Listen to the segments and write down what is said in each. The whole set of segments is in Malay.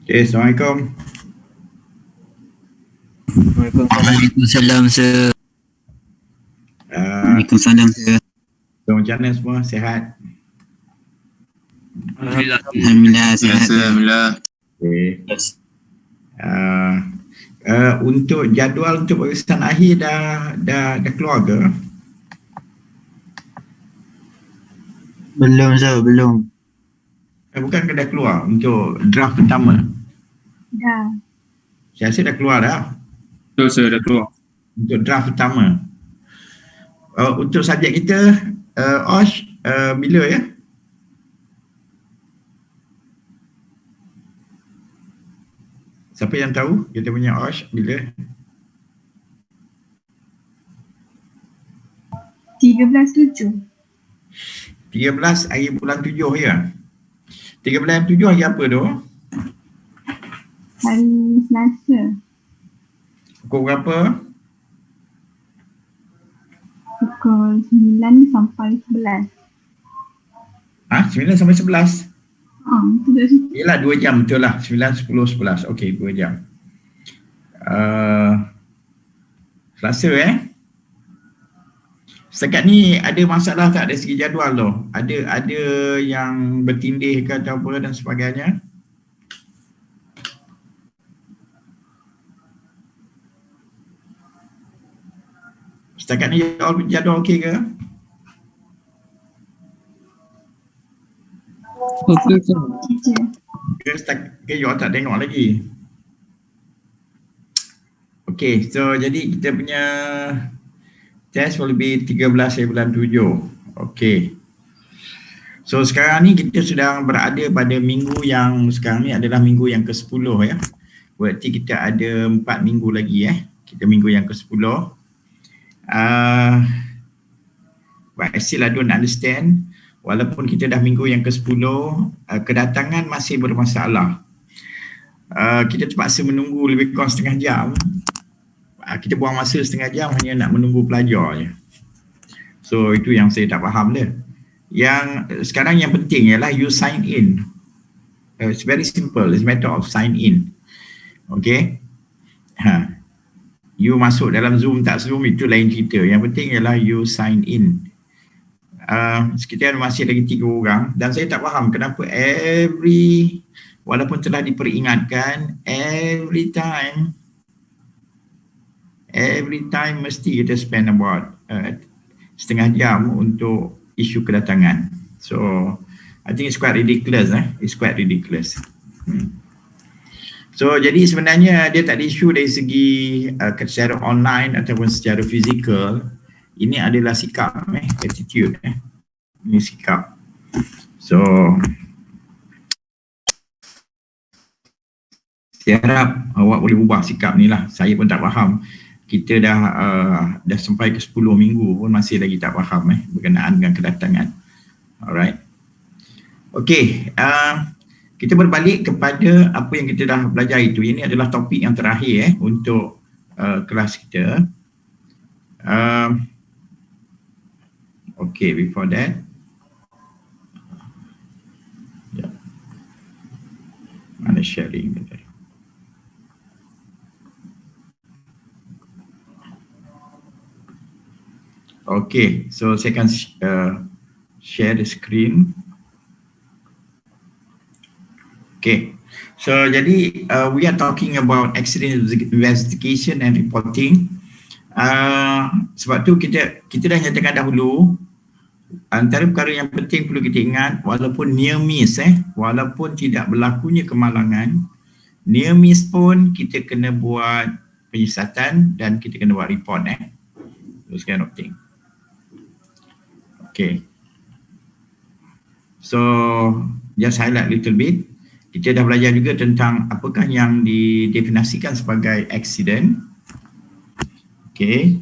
Okay, Assalamualaikum. Waalaikumsalam sir. Waalaikumsalam sir. So, macam mana semua? Sihat? Alhamdulillah. Alhamdulillah sihat. Alhamdulillah. Okay. Untuk jadual untuk peperiksaan akhir dah keluar ke? Belum sir, belum. Bukan ke dah keluar untuk draft pertama? Dah. Saya rasa dah keluar dah. Betul sir, dah keluar. Untuk draft pertama. Untuk subjek kita, Osh, bila ya? Siapa yang tahu kita punya Osh bila? 13/7. 13 hari bulan 7 ya? 13 bulan 7 hari apa tu? Hari Selasa. Pukul berapa? Pukul 9 sampai 11. 9 sampai 11? Itu dah situ. Yelah 2 jam betul lah. 9, 10, 11. Okey, 2 jam. Selasa Setakat ni ada masalah tak dari segi jadual tu? Ada yang bertindih ke atau apa dan sebagainya? Setakat ni jadual okey ke? Okey sir. Okey je. You all tak tengok lagi. Okey, so jadi kita punya test will be 13 hari bulan 7. Okey. So sekarang ni kita sedang berada pada minggu yang sekarang ni adalah minggu yang ke-10 ya. Berarti kita ada 4 minggu lagi Kita minggu yang ke-10. But still I don't understand. Walaupun kita dah minggu yang ke-10, kedatangan masih bermasalah. Kita terpaksa menunggu lebih kurang setengah jam. Kita buang masa setengah jam hanya nak menunggu pelajar je. So itu yang saya tak faham dia. Yang sekarang yang penting ialah you sign in. It's very simple. It's a matter of sign in. Okay. You masuk dalam Zoom tak Zoom itu lain cerita. Yang penting ialah you sign in. Sekitar masih lagi 3 orang dan saya tak faham kenapa walaupun telah diperingatkan every time mesti kita spend about setengah jam untuk isu kedatangan. So I think it's quite ridiculous. It's quite ridiculous. So jadi sebenarnya dia tak ada isu dari segi secara online ataupun secara fizikal. Ini adalah sikap, attitude. Ini sikap. So saya harap awak boleh ubah sikap ni lah. Saya pun tak faham. Kita dah sampai ke 10 minggu pun masih lagi tak faham berkenaan dengan kedatangan. Alright. Okay. Kita berbalik kepada apa yang kita dah belajar itu. Ini adalah topik yang terakhir untuk kelas kita. Okay, before that. Mana sharing tadi? Okay, so saya akan share the screen. Okay, so jadi we are talking about accident investigation and reporting. Sebab tu kita dah nyatakan dahulu antara perkara yang penting perlu kita ingat, walaupun near miss walaupun tidak berlakunya kemalangan, near miss pun kita kena buat penyiasatan dan kita kena buat report those kind of thing. Okay, so just highlight little bit. Kita dah belajar juga tentang apakah yang didefinisikan sebagai accident. Okay.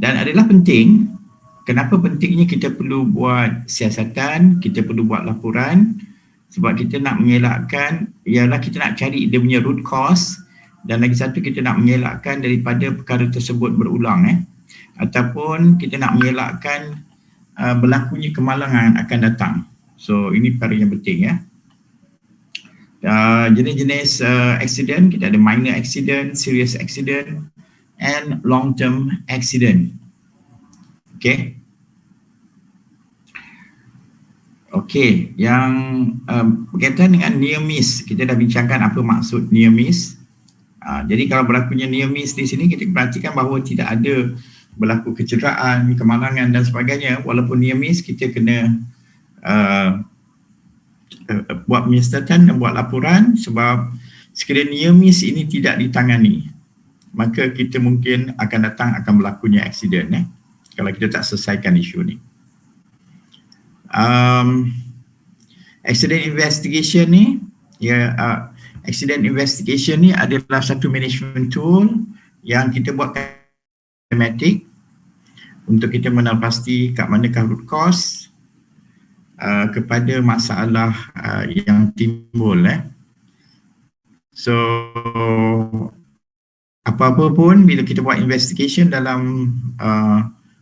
Dan adalah penting. Kenapa pentingnya kita perlu buat siasatan, kita perlu buat laporan, sebab kita nak mengelakkan, ialah kita nak cari dia punya root cause, dan lagi satu kita nak mengelakkan daripada perkara tersebut berulang ataupun kita nak mengelakkan berlakunya kemalangan akan datang. So ini perkara yang penting Jenis-jenis accident, kita ada minor accident, serious accident and long term accident. Okay. Okey, yang berkaitan dengan near miss, kita dah bincangkan apa maksud near miss. Jadi kalau berlakunya near miss di sini, kita perhatikan bahawa tidak ada berlaku kecederaan, kemalangan dan sebagainya. Walaupun near miss, kita kena buat penyiasatan dan buat laporan, sebab sekiranya near miss ini tidak ditangani, maka kita mungkin akan berlakunya aksiden kalau kita tak selesaikan isu ni. Accident investigation ni, accident investigation ni adalah satu management tool yang kita buatkan systematic untuk kita mengenal pasti kat manakah root cause kepada masalah yang timbul. So apa-apa pun bila kita buat investigation dalam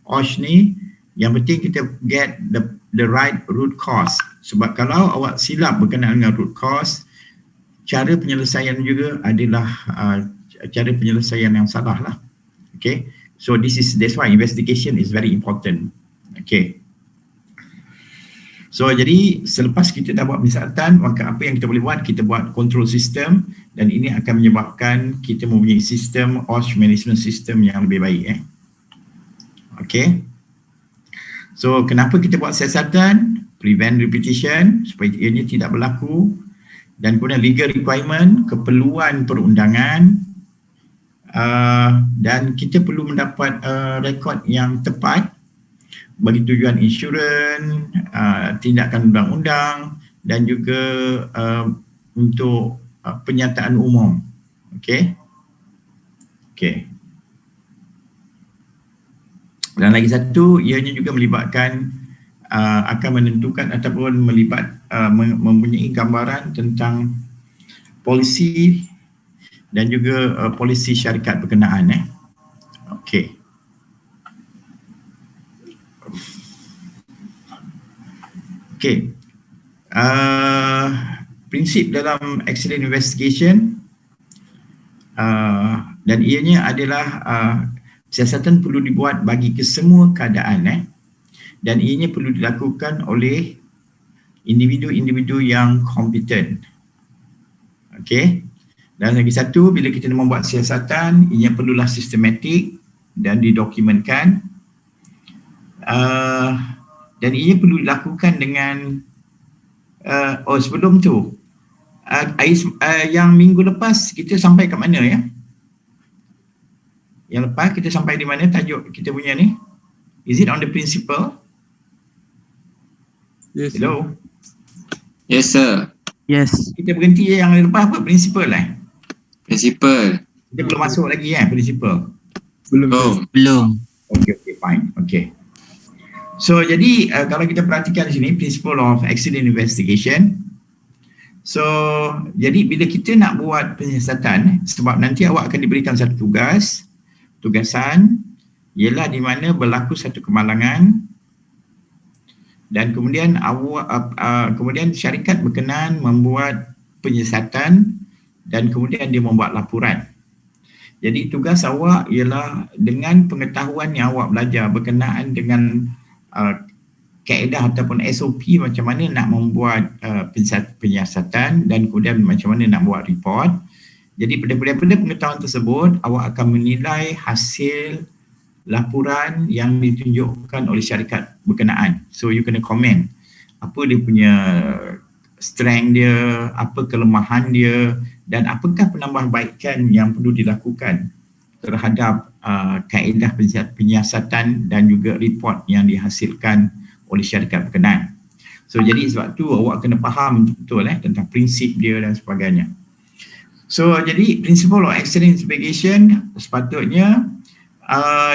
OSH ni, yang penting kita get the right root cause. Sebab kalau awak silap berkenaan dengan root cause, cara penyelesaian juga adalah cara penyelesaian yang salah lah. Okay, so that's why investigation is very important. Okay, so jadi selepas kita dah buat penyiasatan, maka apa yang kita boleh buat, kita buat control system, dan ini akan menyebabkan kita mempunyai sistem OSH management system yang lebih baik. Okay, so kenapa kita buat siasatan? Prevent repetition, supaya ianya tidak berlaku, dan kemudian legal requirement, keperluan perundangan, dan kita perlu mendapat rekod yang tepat bagi tujuan insurans, tindakan undang-undang, dan juga untuk penyataan umum. Okay. Dan lagi satu, ianya juga melibatkan akan menentukan ataupun mempunyai gambaran tentang polisi dan juga polisi syarikat berkenaan. Okey. Okey. Prinsip dalam accident investigation dan ianya adalah siasatan perlu dibuat bagi kesemua keadaan dan ianya perlu dilakukan oleh individu-individu yang kompeten. Okey. Dan lagi satu, bila kita nak membuat siasatan, ianya perlulah sistematik dan didokumentkan. Dan ianya perlu dilakukan dengan sebelum tu yang minggu lepas kita sampai kat mana ya? Yang lepas kita sampai di mana tajuk kita punya ni? Is it on the principle? Yes. Hello? Yes, sir. Yes. Kita berhenti yang lepas apa? Principle Principal. Kita belum masuk lagi principle. Belum. Belum. Okay, fine. Okay. So jadi kalau kita perhatikan di sini principle of accident investigation. So jadi bila kita nak buat penyiasatan, sebab nanti awak akan diberikan satu tugasan ialah di mana berlaku satu kemalangan dan kemudian kemudian syarikat berkenan membuat penyiasatan dan kemudian dia membuat laporan. Jadi tugas awak ialah dengan pengetahuan yang awak belajar berkenaan dengan kaedah ataupun SOP macam mana nak membuat penyiasatan dan kemudian macam mana nak buat report. Jadi pada pengetahuan tersebut awak akan menilai hasil laporan yang ditunjukkan oleh syarikat berkenaan. So you kena komen apa dia punya strength dia, apa kelemahan dia dan apakah penambahbaikan yang perlu dilakukan terhadap kaedah penyiasatan dan juga report yang dihasilkan oleh syarikat berkenaan. So jadi sebab tu awak kena faham betul tentang prinsip dia dan sebagainya. So jadi principle of accident investigation sepatutnya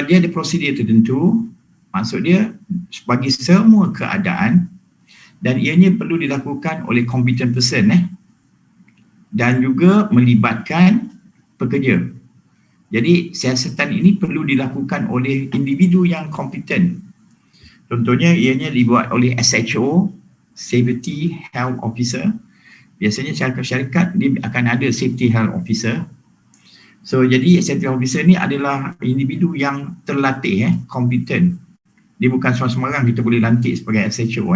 dia ada prosedur tertentu, maksud dia bagi semua keadaan dan ianya perlu dilakukan oleh competent person dan juga melibatkan pekerja. Jadi siasatan ini perlu dilakukan oleh individu yang kompeten. Contohnya ianya dibuat oleh SHO, Safety Health Officer, Biasanya syarikat dia akan ada safety health officer. So jadi safety officer ni adalah individu yang terlatih, competent. Dia bukan sembarang kita boleh lantik sebagai SHO.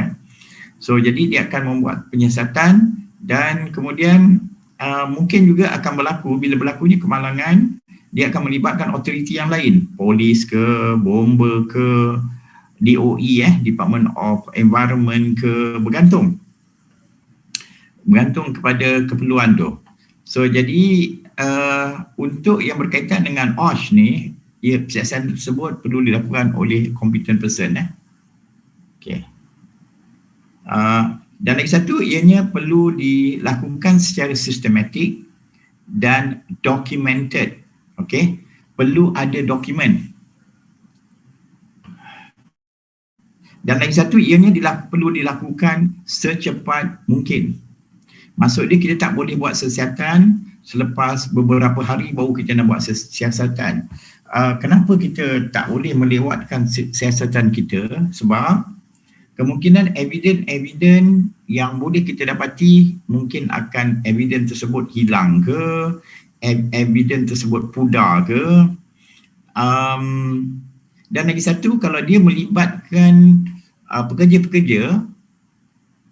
So jadi dia akan membuat penyiasatan dan kemudian mungkin juga akan berlaku, bila berlakunya kemalangan, dia akan melibatkan otoriti yang lain, polis ke, bomba ke, DOE, Department of Environment ke, bergantung kepada keperluan tu. So jadi untuk yang berkaitan dengan OSH ni, penyiasatan tersebut perlu dilakukan oleh competent person. Okay. Dan lagi satu, ianya perlu dilakukan secara sistematik dan documented. Okay. Perlu ada dokumen. Dan lagi satu, ianya perlu dilakukan secepat mungkin. Maksud dia, kita tak boleh buat siasatan selepas beberapa hari baru kita nak buat siasatan. Kenapa kita tak boleh melewatkan siasatan kita? Sebab kemungkinan evidence yang boleh kita dapati mungkin akan evidence tersebut hilang ke, evidence tersebut pudar ke. Dan lagi satu, kalau dia melibatkan pekerja-pekerja,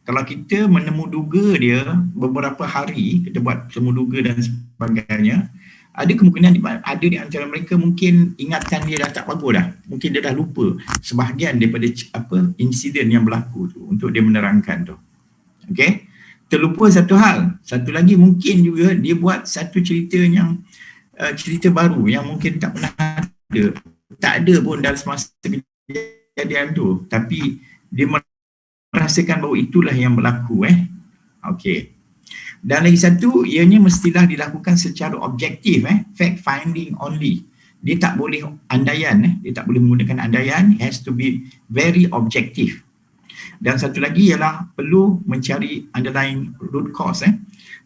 kalau kita menemuduga dia beberapa hari, kita buat temuduga dan sebagainya, ada kemungkinan ada di antara mereka mungkin ingatan dia dah tak bagus dah. Mungkin dia dah lupa sebahagian daripada insiden yang berlaku tu untuk dia menerangkan tu. Okey? Terlupa satu hal. Satu lagi mungkin juga dia buat satu cerita yang cerita baru yang mungkin tak pernah ada. Tak ada pun dalam semasa kejadian tu. Tapi dia merasakan bahawa itulah yang berlaku. Okey. Dan lagi satu, ianya mestilah dilakukan secara objektif, fact finding only. Dia tak boleh andaian, dia tak boleh menggunakan andaian, it has to be very objective. Dan satu lagi ialah perlu mencari underlying root cause.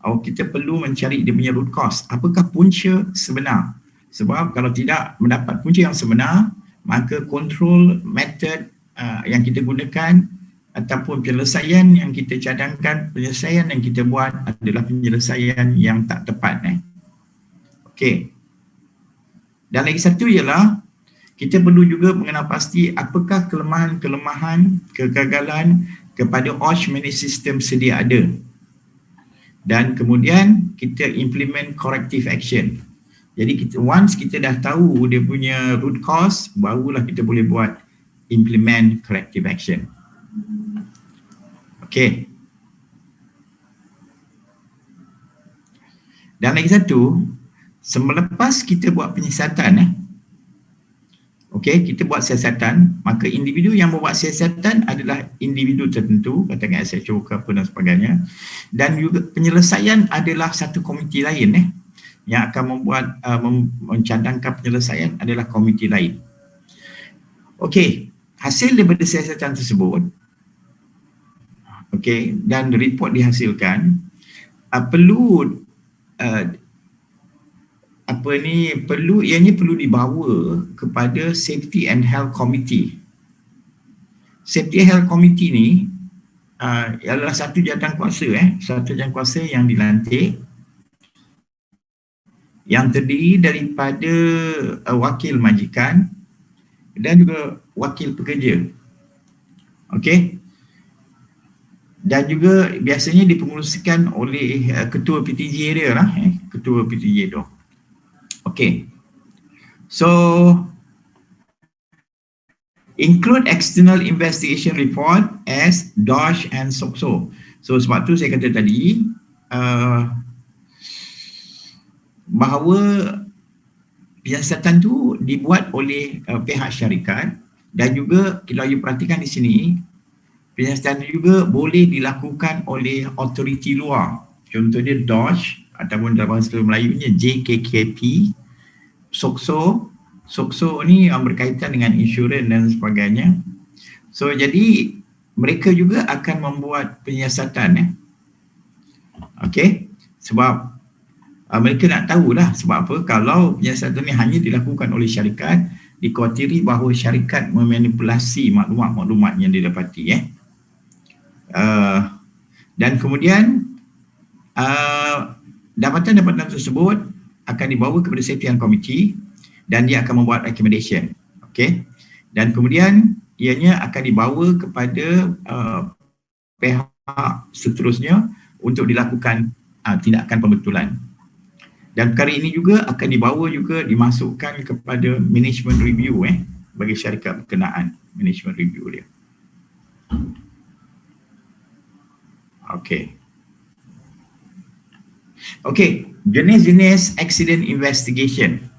Kita perlu mencari dia punya root cause. Apakah punca sebenar? Sebab kalau tidak mendapat punca yang sebenar, maka control method yang kita gunakan ataupun penyelesaian yang kita cadangkan, penyelesaian yang kita buat adalah penyelesaian yang tak tepat. Okey. Dan lagi satu ialah kita perlu juga mengenal pasti apakah kelemahan-kelemahan, kegagalan kepada OSH management system sedia ada. Dan kemudian kita implement corrective action. Jadi once kita dah tahu dia punya root cause, barulah kita boleh buat implement corrective action. Okey. Dan lagi satu, selepas kita buat penyiasatan, okey, kita buat siasatan, maka individu yang membuat siasatan adalah individu tertentu, katakan SHO ke apa dan sebagainya. Dan juga penyelesaian adalah satu komiti lain yang akan membuat mencadangkan penyelesaian adalah komiti lain. Okey, hasil daripada siasatan tersebut, okey, dan report dihasilkan, perlu ianya perlu dibawa kepada Safety and Health Committee. Safety and Health Committee ni ialah satu jawatankuasa yang dilantik, yang terdiri daripada wakil majikan dan juga wakil pekerja. Okey. Dan juga biasanya dipengerusikan oleh ketua PTJ dia lah, ketua PTJ tu. Okey. So include external investigation report as DOSH and SOCSO. So sebab tu saya kata tadi bahawa penyiasatan tu dibuat oleh pihak syarikat, dan juga kalau you perhatikan di sini, penyiasatan juga boleh dilakukan oleh otoriti luar. Contohnya DOSH ataupun dalam bahasa Melayunya JKKP, SOCSO. SOCSO ni yang berkaitan dengan insurans dan sebagainya. So jadi mereka juga akan membuat penyiasatan. Okey, sebab mereka nak tahulah sebab apa kalau penyiasatan ni hanya dilakukan oleh syarikat, dikhawatiri bahawa syarikat memanipulasi maklumat-maklumat yang didapati. Dan kemudian dapatan-dapatan tersebut akan dibawa kepada Setian Committee dan dia akan membuat recommendation. Okey. Dan kemudian ianya akan dibawa kepada pihak seterusnya untuk dilakukan tindakan pembetulan. Dan perkara ini juga akan dibawa juga dimasukkan kepada management review bagi syarikat berkenaan, management review dia. Okey. Okey, jenis-jenis accident investigation.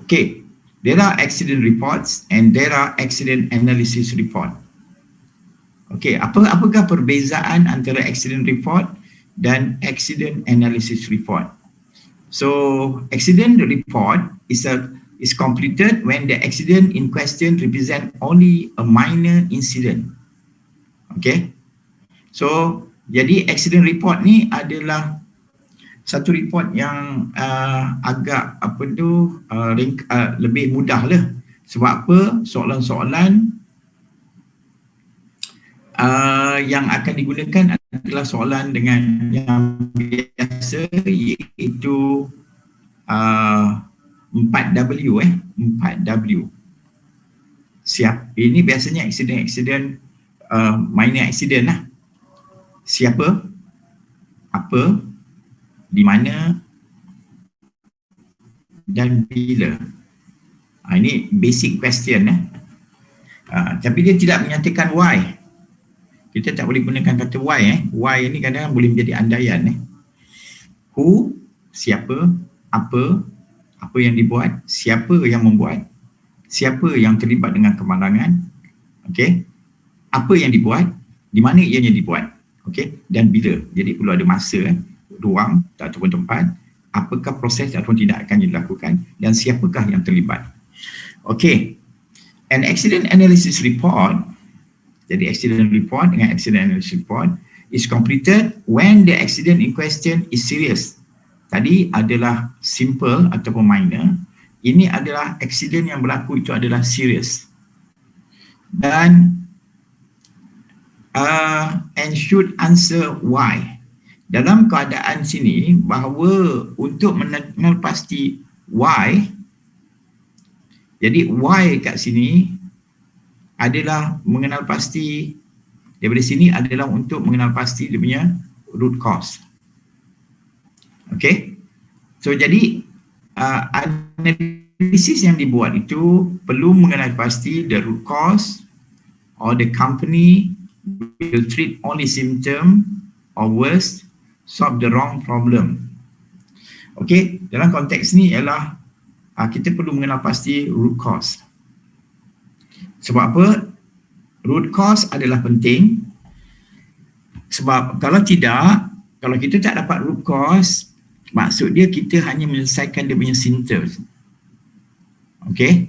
Okay, there are accident reports and there are accident analysis report. Okay, apakah perbezaan antara accident report dan accident analysis report? So, accident report is completed when the accident in question represent only a minor incident. Okay, so jadi accident report ni adalah satu report yang agak lebih mudah lah. Sebab apa? Soalan-soalan yang akan digunakan adalah soalan dengan yang biasa, iaitu 4W 4W. Ini biasanya accident minor accident lah. Siapa, apa, di mana dan bila. Ini basic question tapi dia tidak menyatakan why. Kita tak boleh gunakan kata why Why ni kadang-kadang boleh menjadi andaian Who, siapa, apa yang dibuat, siapa yang membuat, siapa yang terlibat dengan kemalangan, okey, apa yang dibuat, di mana ianya dibuat, okey, dan bila. Jadi perlu ada masa, ruang ataupun tempat, apakah proses ataupun tindakan yang dilakukan dan siapakah yang terlibat. Okey. An accident analysis report, jadi accident report dengan accident analysis report is completed when the accident in question is serious. Tadi adalah simple ataupun minor. Ini adalah accident yang berlaku itu adalah serious. Dan and should answer why. Dalam keadaan sini bahawa untuk mengenal pasti why, jadi why kat sini adalah mengenal pasti, daripada sini adalah untuk mengenal pasti dia punya root cause. Okay, so jadi analisis yang dibuat itu perlu mengenal pasti the root cause, or the company will treat only symptom or worse, solve the wrong problem. Okay, dalam konteks ni ialah kita perlu mengenal pasti root cause. Sebab apa? Root cause adalah penting. Sebab kalau tidak, kalau kita tak dapat root cause, maksud dia kita hanya menyelesaikan dia punya symptoms. Okay,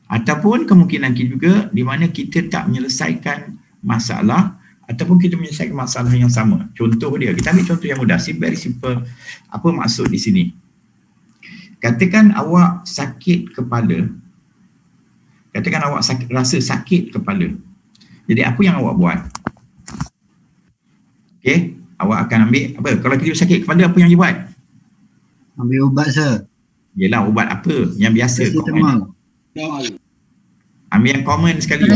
ataupun kemungkinan juga di mana kita tak menyelesaikan masalah ataupun kita menyelesaikan masalah yang sama. Contoh dia, kita ambil contoh yang mudah, very simple. Apa maksud di sini? Katakan awak sakit kepala. Katakan awak rasa sakit kepala. Jadi apa yang awak buat? Okey, awak akan ambil apa? Kalau kita sakit kepala, apa yang dia buat? Ambil ubat, sir. Yelah, ubat apa? Yang biasa. Ambil yang common sekali.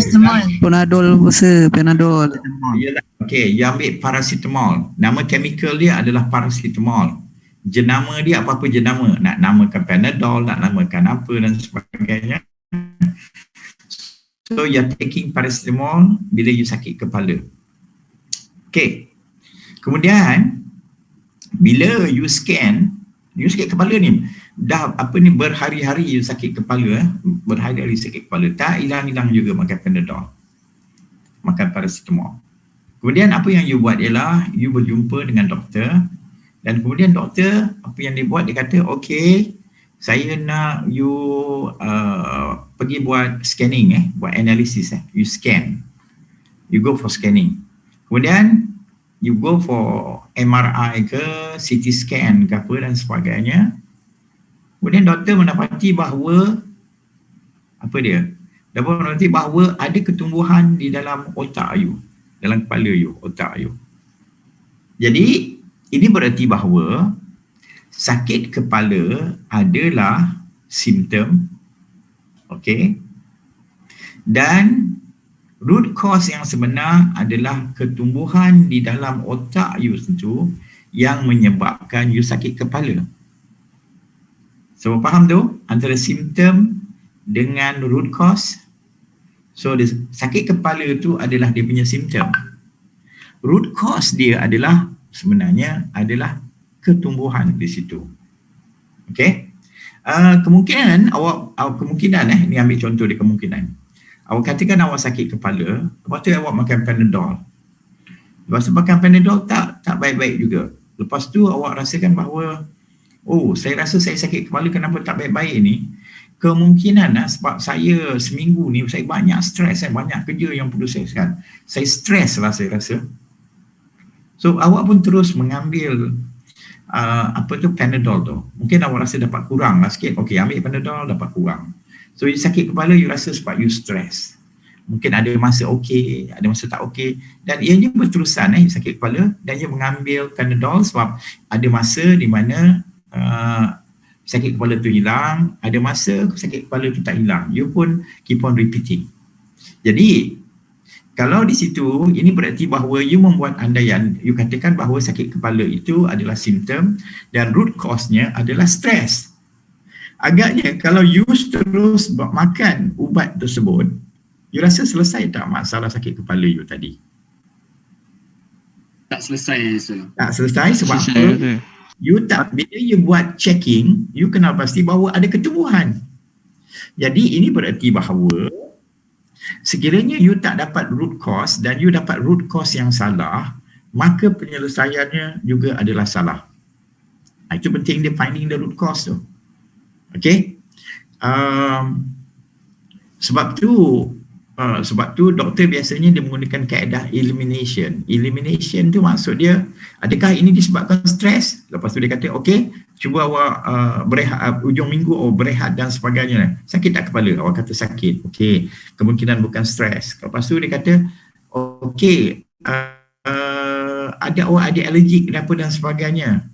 Panadol, sir. Panadol. Yelah. Okey, you ambil paracetamol. Nama chemical dia adalah paracetamol. Jenama dia apa-apa jenama. Nak namakan Panadol, nak namakan apa dan sebagainya. So, you're taking paracetamol bila you sakit kepala. Okey. Kemudian, bila you sakit kepala ni, dah berhari-hari you sakit kepala, berhari-hari sakit kepala, tak hilang-hilang juga makan Panadol, makan paracetamol. Kemudian apa yang you buat ialah you berjumpa dengan doktor, dan kemudian doktor apa yang dia buat, dia kata okey, saya nak you pergi buat scanning, buat analisis, you scan, you go for scanning. Kemudian you go for MRI ke, CT scan ke apa dan sebagainya. Kemudian doktor mendapati bahawa apa dia? Doktor mendapati bahawa ada ketumbuhan di dalam otak you. dalam kepala you, otak you. Jadi ini bererti bahawa sakit kepala adalah simptom, okey, dan root cause yang sebenar adalah ketumbuhan di dalam otak you itu yang menyebabkan you sakit kepala. So faham tu antara simptom dengan root cause? So sakit kepala itu adalah dia punya simptom. Root cause dia adalah sebenarnya adalah ketumbuhan di situ. Okey. Kemungkinan ni ambil contoh dia kemungkinan. Awak katakan awak sakit kepala, lepas tu awak makan Panadol. Lepas tu makan Panadol tak baik-baik juga. Lepas tu awak rasakan bahawa saya rasa saya sakit kepala, kenapa tak baik-baik ni? Kemungkinan sebab saya seminggu ni saya banyak stres, saya banyak kerja yang perlu saya sekarang. Saya stres lah saya rasa. So awak pun terus mengambil Panadol tu. Mungkin awak rasa dapat kurang lah sikit. Okey, ambil Panadol dapat kurang. So you sakit kepala, you rasa sebab you stres. Mungkin ada masa okey, ada masa tak okey, dan ianya berterusan sakit kepala, dan ia mengambil Panadol sebab ada masa di mana sakit kepala tu hilang, ada masa sakit kepala tu tak hilang. You pun keep on repeating. Jadi kalau di situ, ini berarti bahawa you membuat andaian, you katakan bahawa sakit kepala itu adalah simptom dan root cause-nya adalah stres. Agaknya kalau you terus makan ubat tersebut, you rasa selesai tak masalah sakit kepala you tadi? Tak selesai, sir. Tak selesai sebab apa? Bila you buat checking, you kenal pasti bahawa ada ketumbuhan. Jadi ini berarti bahawa sekiranya you tak dapat root cause dan you dapat root cause yang salah, maka penyelesaiannya juga adalah salah. Itu penting dia finding the root cause tu. Okay? Sebab tu doktor biasanya dia menggunakan kaedah elimination. Elimination tu maksud dia, adakah ini disebabkan stres? Lepas tu dia kata, okey, cuba awak berehat, ujung minggu berehat dan sebagainya. Sakit tak kepala? Awak kata sakit. Okey, kemungkinan bukan stres. Lepas tu dia kata, okey, awak ada alergik apa dan sebagainya.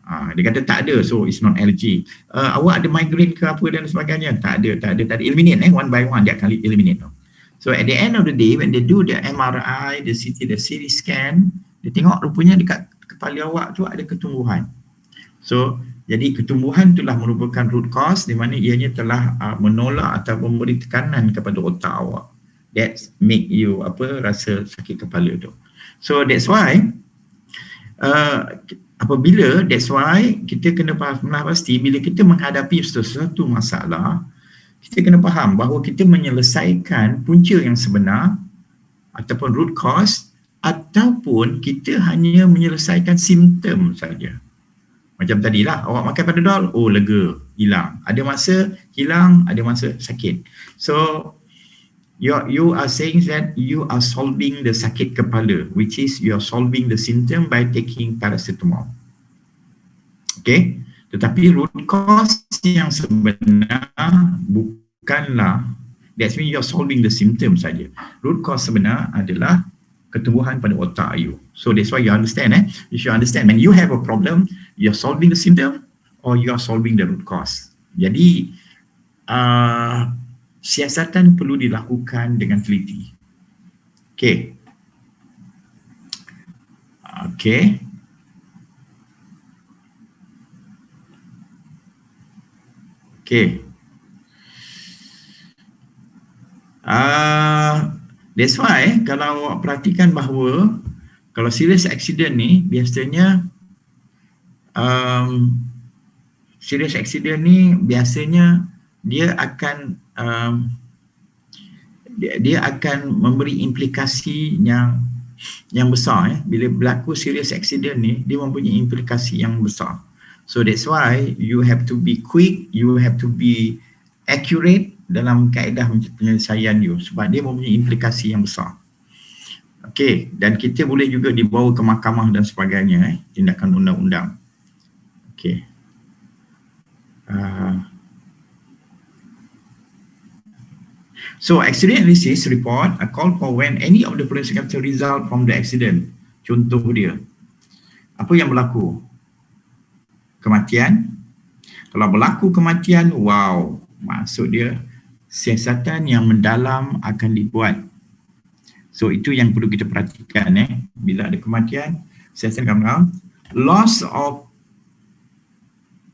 Dia kata tak ada, so it's not allergy. Awak ada migraine ke apa dan sebagainya? Tak ada. Eliminate one by one, dia akan eliminate. So at the end of the day, when they do the MRI, the CT, the CT scan, dia tengok rupanya dekat kepala awak tu ada ketumbuhan. So jadi ketumbuhan itulah merupakan root cause di mana ianya telah menolak atau memberi tekanan kepada otak awak. That make you rasa sakit kepala tu. So that's why that's why kita kena pasti bila kita menghadapi sesuatu masalah, kita kena faham bahawa kita menyelesaikan punca yang sebenar ataupun root cause, ataupun kita hanya menyelesaikan simptom saja. Macam tadilah, awak makan Panadol, lega, hilang. Ada masa hilang, ada masa sakit. So you are saying that you are solving the sakit kepala, which is you are solving the symptom by taking paracetamol. Okay, tetapi root cause yang sebenar bukanlah, that's mean you are solving the symptom saja. Root cause sebenar adalah ketumbuhan pada otak you. So that's why you understand, you should understand when you have a problem, you are solving the symptom or you are solving the root cause. Jadi siasatan perlu dilakukan dengan teliti. Okay. That's why kalau awak perhatikan bahawa kalau serious accident ni biasanya dia akan memberi implikasi yang besar. Bila berlaku serious accident ni, dia mempunyai implikasi yang besar. So that's why you have to be quick, you have to be accurate dalam kaedah penyelesaian you sebab dia mempunyai implikasi yang besar. Okey, dan kita boleh juga dibawa ke mahkamah dan sebagainya, tindakan undang-undang. Okey. So accident analysis report a call for when any of the following circumstances result from the accident. Contoh dia, apa yang berlaku? Kematian. Kalau berlaku kematian, wow, maksud dia siasatan yang mendalam akan dibuat. So itu yang perlu kita perhatikan bila ada kematian, siasatan akan mendalam.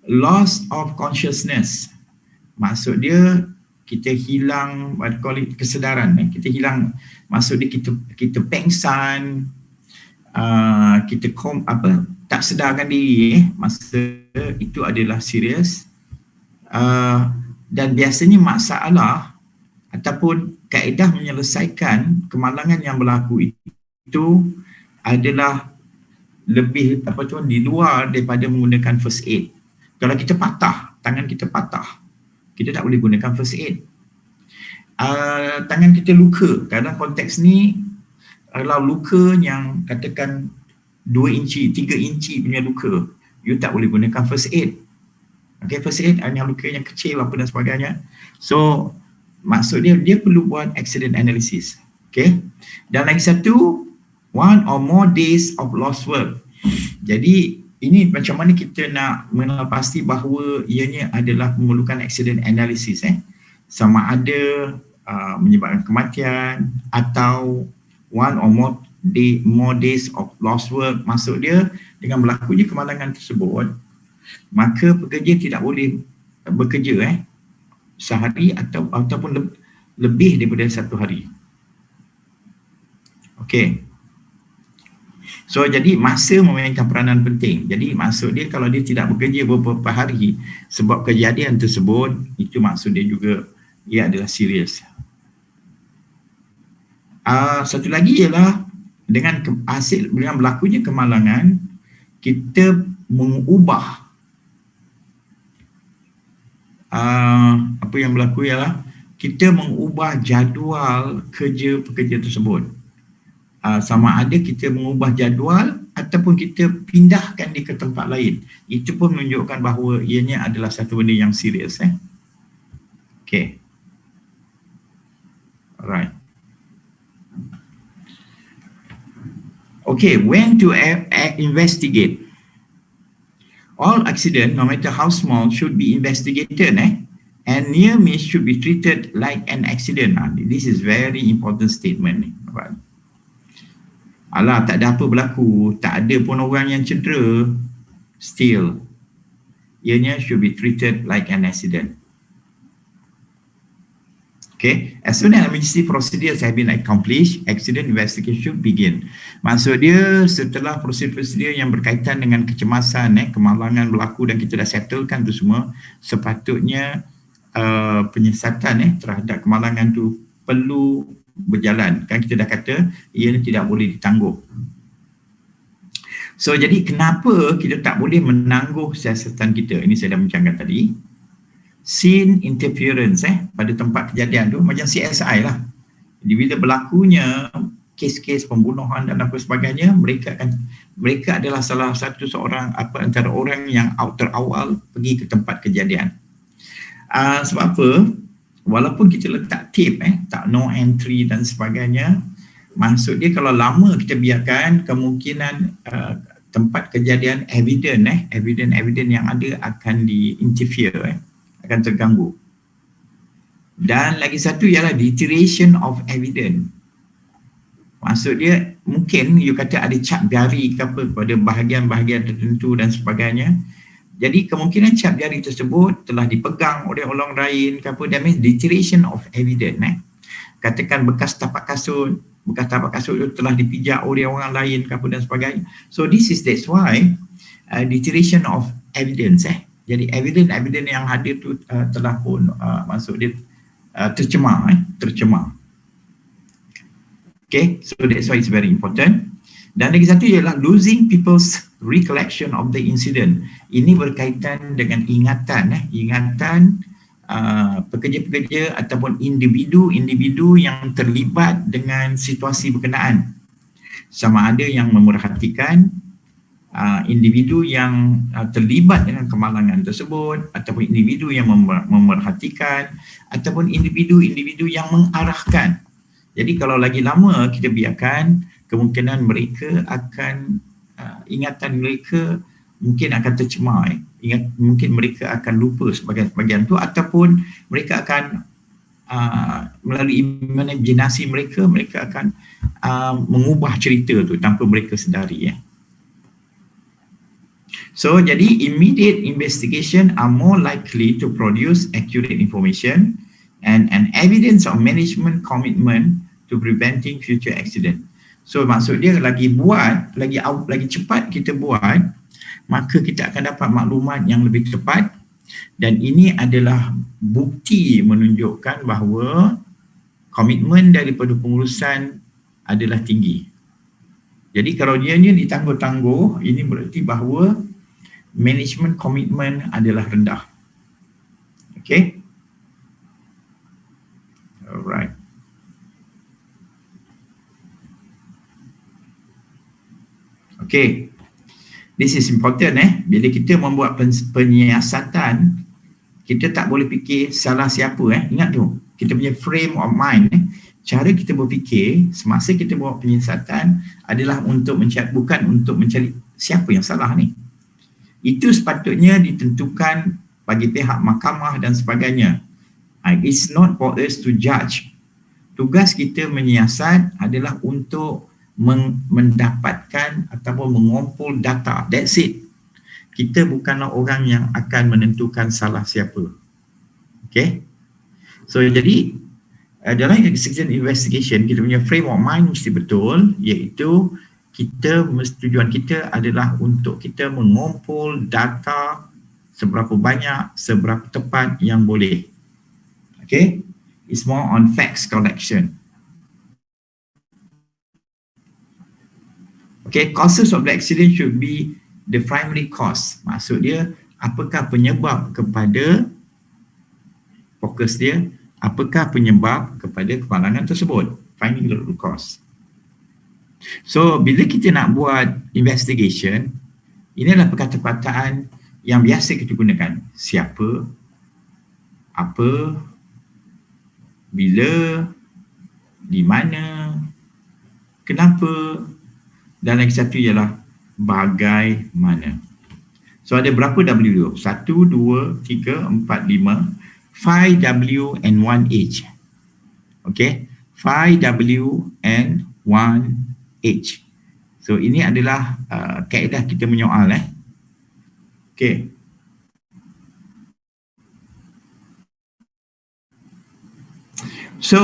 Loss of consciousness. Maksud dia kita hilang kesedaran, kita hilang, maksud dia kita pengsan, kita tak sedarkan diri, masa itu adalah serius. Dan biasanya masalah ataupun kaedah menyelesaikan kemalangan yang berlaku itu adalah lebih di luar daripada menggunakan first aid. Kalau kita patah, tangan kita patah, kita tak boleh gunakan first aid. Tangan kita luka, kadang konteks ni adalah luka yang katakan 2 inci, 3 inci punya luka, you tak boleh gunakan first aid. Okay, first aid hanya luka yang kecil apa dan sebagainya. So maksud dia perlu buat accident analysis. Okay, dan lagi satu, 1 or more days of lost work. Jadi ini macam mana kita nak mengenal pasti bahawa ianya adalah memerlukan accident analysis, sama ada menyebabkan kematian atau 1 or more days of lost work. Maksud dia dengan berlakunya kemalangan tersebut, maka pekerja tidak boleh bekerja sehari ataupun lebih daripada 1 hari. Okey. So jadi masa memainkan peranan penting. Jadi maksud dia kalau dia tidak bekerja beberapa hari sebab kejadian tersebut, itu maksud dia juga ia adalah serius. Satu lagi ialah dengan berlakunya kemalangan, kita mengubah apa yang berlaku ialah kita mengubah jadual kerja pekerja tersebut. Sama ada kita mengubah jadual ataupun kita pindahkan dia ke tempat lain. Itu pun menunjukkan bahawa ianya adalah satu benda yang serius. Okay. Alright. Okay, when to investigate? All accident, no matter how small, should be investigated, and near miss should be treated like an accident. This is very important statement. Alah, tak ada apa berlaku, tak ada pun orang yang cedera, still ianya should be treated like an accident. Okay, as soon as emergency procedures have been accomplished, accident investigation begin. Maksud dia setelah prosedur-prosedur yang berkaitan dengan kecemasan, kemalangan berlaku dan kita dah settlekan tu semua, sepatutnya penyiasatan terhadap kemalangan tu perlu berjalan. Kan kita dah kata ia tidak boleh ditangguh. So jadi kenapa kita tak boleh menangguh siasatan kita? Ini saya dah bincangkan tadi. Scene interference pada tempat kejadian tu macam CSI lah. Jadi bila berlakunya kes-kes pembunuhan dan apa sebagainya, mereka adalah salah satu antara orang yang terawal pergi ke tempat kejadian. Sebab apa? Walaupun kita letak tape, tak no entry dan sebagainya, maksud dia kalau lama kita biarkan, kemungkinan tempat kejadian evidence yang ada akan di-interfere, akan terganggu. Dan lagi satu ialah deterioration of evidence. Maksud dia mungkin you kata ada cap jari ke apa pada bahagian-bahagian tertentu dan sebagainya. Jadi kemungkinan cap jari tersebut telah dipegang oleh orang lain ke apa, that means deterioration of evidence. Katakan bekas tapak kasut itu telah dipijak oleh orang lain ke apa dan sebagainya. So that's why deterioration of evidence. Jadi evidence yang hadir tu telah pun maksud dia tercemar. Okay, so that's why it's very important. Dan lagi satu ialah losing people's recollection of the incident. Ini berkaitan dengan ingatan pekerja-pekerja ataupun individu yang terlibat dengan situasi berkenaan. Sama ada yang memerhatikan individu yang terlibat dengan kemalangan tersebut, ataupun individu yang memerhatikan, ataupun individu-individu yang mengarahkan. Jadi kalau lagi lama kita biarkan, kemungkinan mereka akan ingatan mereka mungkin akan tercemar, mungkin mereka akan lupa sebagian tu, ataupun mereka akan melalui imaginasi mereka akan mengubah cerita tu tanpa mereka sedari. So, jadi immediate investigation are more likely to produce accurate information and an evidence of management commitment to preventing future accident. So, maksud dia lagi cepat kita buat, maka kita akan dapat maklumat yang lebih tepat, dan ini adalah bukti menunjukkan bahawa komitmen daripada pengurusan adalah tinggi. Jadi kalau dia ditangguh-tangguh, ini berarti bahawa management komitmen adalah rendah. Okay? Alright. Okay. This is important. Bila kita membuat penyiasatan, kita tak boleh fikir salah siapa. Ingat tu, kita punya frame of mind. Cara kita berfikir semasa kita buat penyiasatan adalah bukan untuk mencari siapa yang salah ni. Itu sepatutnya ditentukan bagi pihak mahkamah dan sebagainya. It's not for us to judge. Tugas kita menyiasat adalah untuk mendapatkan ataupun mengumpul data. That's it. Kita bukanlah orang yang akan menentukan salah siapa. Okay? So jadi dalam execution investigation, kita punya frame of mind mesti betul, iaitu tujuan kita adalah untuk kita mengumpul data seberapa banyak, seberapa tepat yang boleh. Okay? It's more on facts collection. Okay, causes of the accident should be the primary cause. Maksud dia, apakah penyebab kepada fokus dia, apakah penyebab kepada kemalangan tersebut. Finding the root cause. So, bila kita nak buat investigation, inilah perkataan-perkataan yang biasa kita gunakan. Siapa, apa, bila, di mana, kenapa, dan lagi satu ialah bagaimana. So, ada berapa W tu? 1, 2, 3, 4, 5, 5W and 1H. Okay, 5W and 1H. So ini adalah kaedah kita menyoal. Okay. So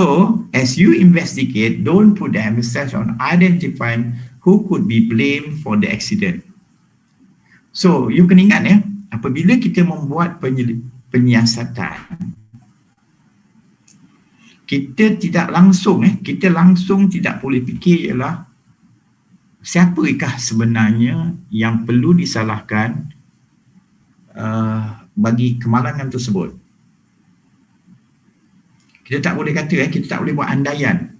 as you investigate, don't put the emphasis on identifying who could be blamed for the accident. So you kena ingat apabila kita membuat penyiasatan, kita tidak langsung kita langsung tidak boleh fikir ialah siapakah sebenarnya yang perlu disalahkan bagi kemalangan tersebut. Kita tak boleh kata kita tak boleh buat andaian.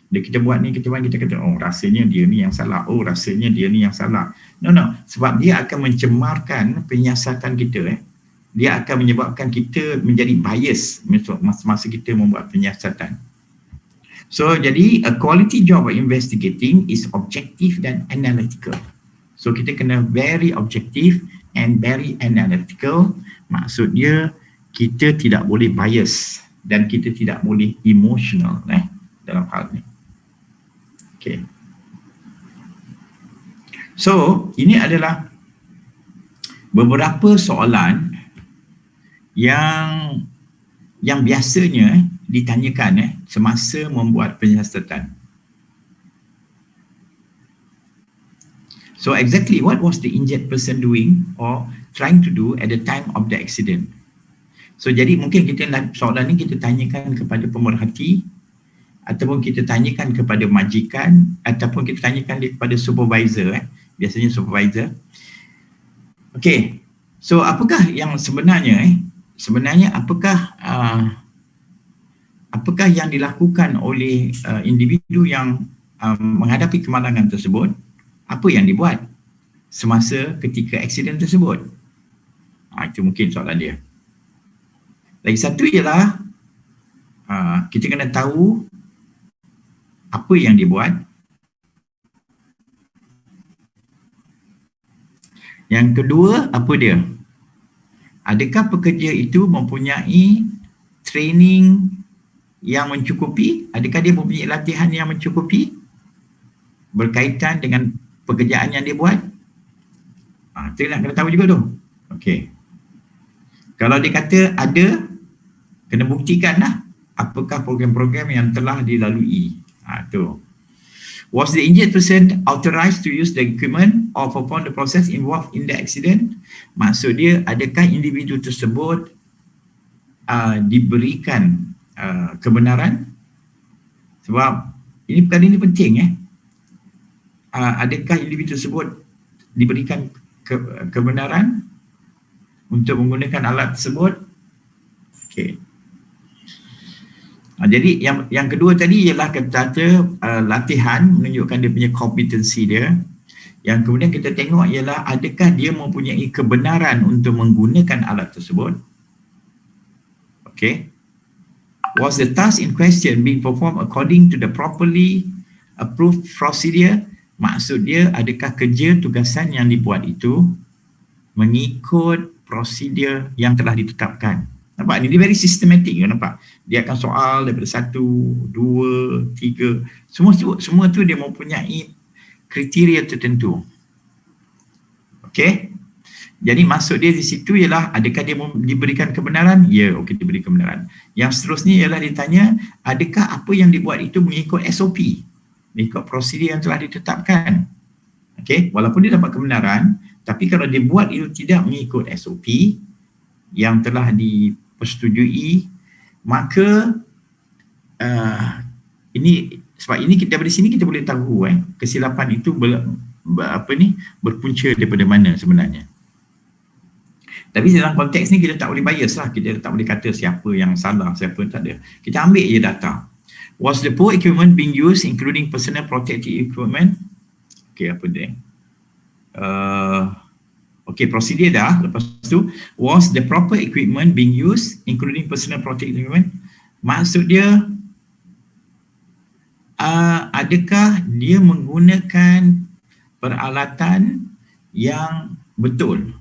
Bila kita buat ni, kita kata, oh rasanya dia ni yang salah, oh rasanya dia ni yang salah. No, sebab dia akan mencemarkan penyiasatan kita. Dia akan menyebabkan kita menjadi bias masa kita membuat penyiasatan. So, jadi a quality job of investigating is objective dan analytical. So, kita kena very objective and very analytical. Maksud dia, kita tidak boleh bias dan kita tidak boleh emotional dalam hal ni. Okay. So, ini adalah beberapa soalan yang biasanya ditanyakan semasa membuat penyiasatan. So exactly what was the injured person doing or trying to do at the time of the accident? So jadi mungkin soalan ni kita tanyakan kepada pemerhati, ataupun kita tanyakan kepada majikan, ataupun kita tanyakan kepada supervisor. Biasanya supervisor. Okay. So apakah yang sebenarnya sebenarnya apakah yang dilakukan oleh individu yang menghadapi kemalangan tersebut? Apa yang dibuat? semasa ketika aksiden tersebut? Itu mungkin soalan dia. Lagi satu ialah kita kena tahu apa yang dia buat. Yang kedua, apa dia? Adakah pekerja itu mempunyai training yang mencukupi? Adakah dia mempunyai latihan yang mencukupi berkaitan dengan pekerjaan yang dia buat? Itu nak kena tahu juga tu. Okey. Kalau dia kata ada, kena buktikanlah apakah program-program yang telah dilalui. Tu. Was the injured person authorized to use the equipment or perform the process involved in the accident? Maksud dia, adakah individu tersebut diberikan kebenaran? Sebab perkara ini penting. Adakah individu tersebut diberikan kebenaran untuk menggunakan alat tersebut? Okey. Jadi yang kedua tadi ialah kata latihan menunjukkan dia punya kompetensi dia. Yang kemudian kita tengok ialah adakah dia mempunyai kebenaran untuk menggunakan alat tersebut. Okay. Was the task in question being performed according to the properly approved procedure? Maksud dia, adakah kerja tugasan yang dibuat itu mengikut prosedur yang telah ditetapkan? Nampak ni, dia very systematic, nampak? Dia akan soal daripada 1, 2, 3, semua tu dia mempunyai kriteria tertentu. Okey? Jadi maksud dia di situ ialah adakah dia diberikan kebenaran? Ya, okey, diberi kebenaran. Yang seterusnya ialah ditanya, adakah apa yang dibuat itu mengikut SOP? Mengikut prosedur yang telah ditetapkan? Okey, walaupun dia dapat kebenaran, tapi kalau dia buat itu tidak mengikut SOP yang telah dipersetujui, maka ini sebab ini kita dari sini kita boleh tahu kesilapan itu berpunca daripada mana sebenarnya. Tapi dalam konteks ni kita tak boleh bias lah, kita tak boleh kata siapa yang salah, siapa yang tak ada. Kita ambil je data. Was the poor equipment being used including personal protective equipment? Okay, apa dia? Okay, prosedur dah. Lepas tu, was the proper equipment being used including personal protective equipment? Maksud dia, adakah dia menggunakan peralatan yang betul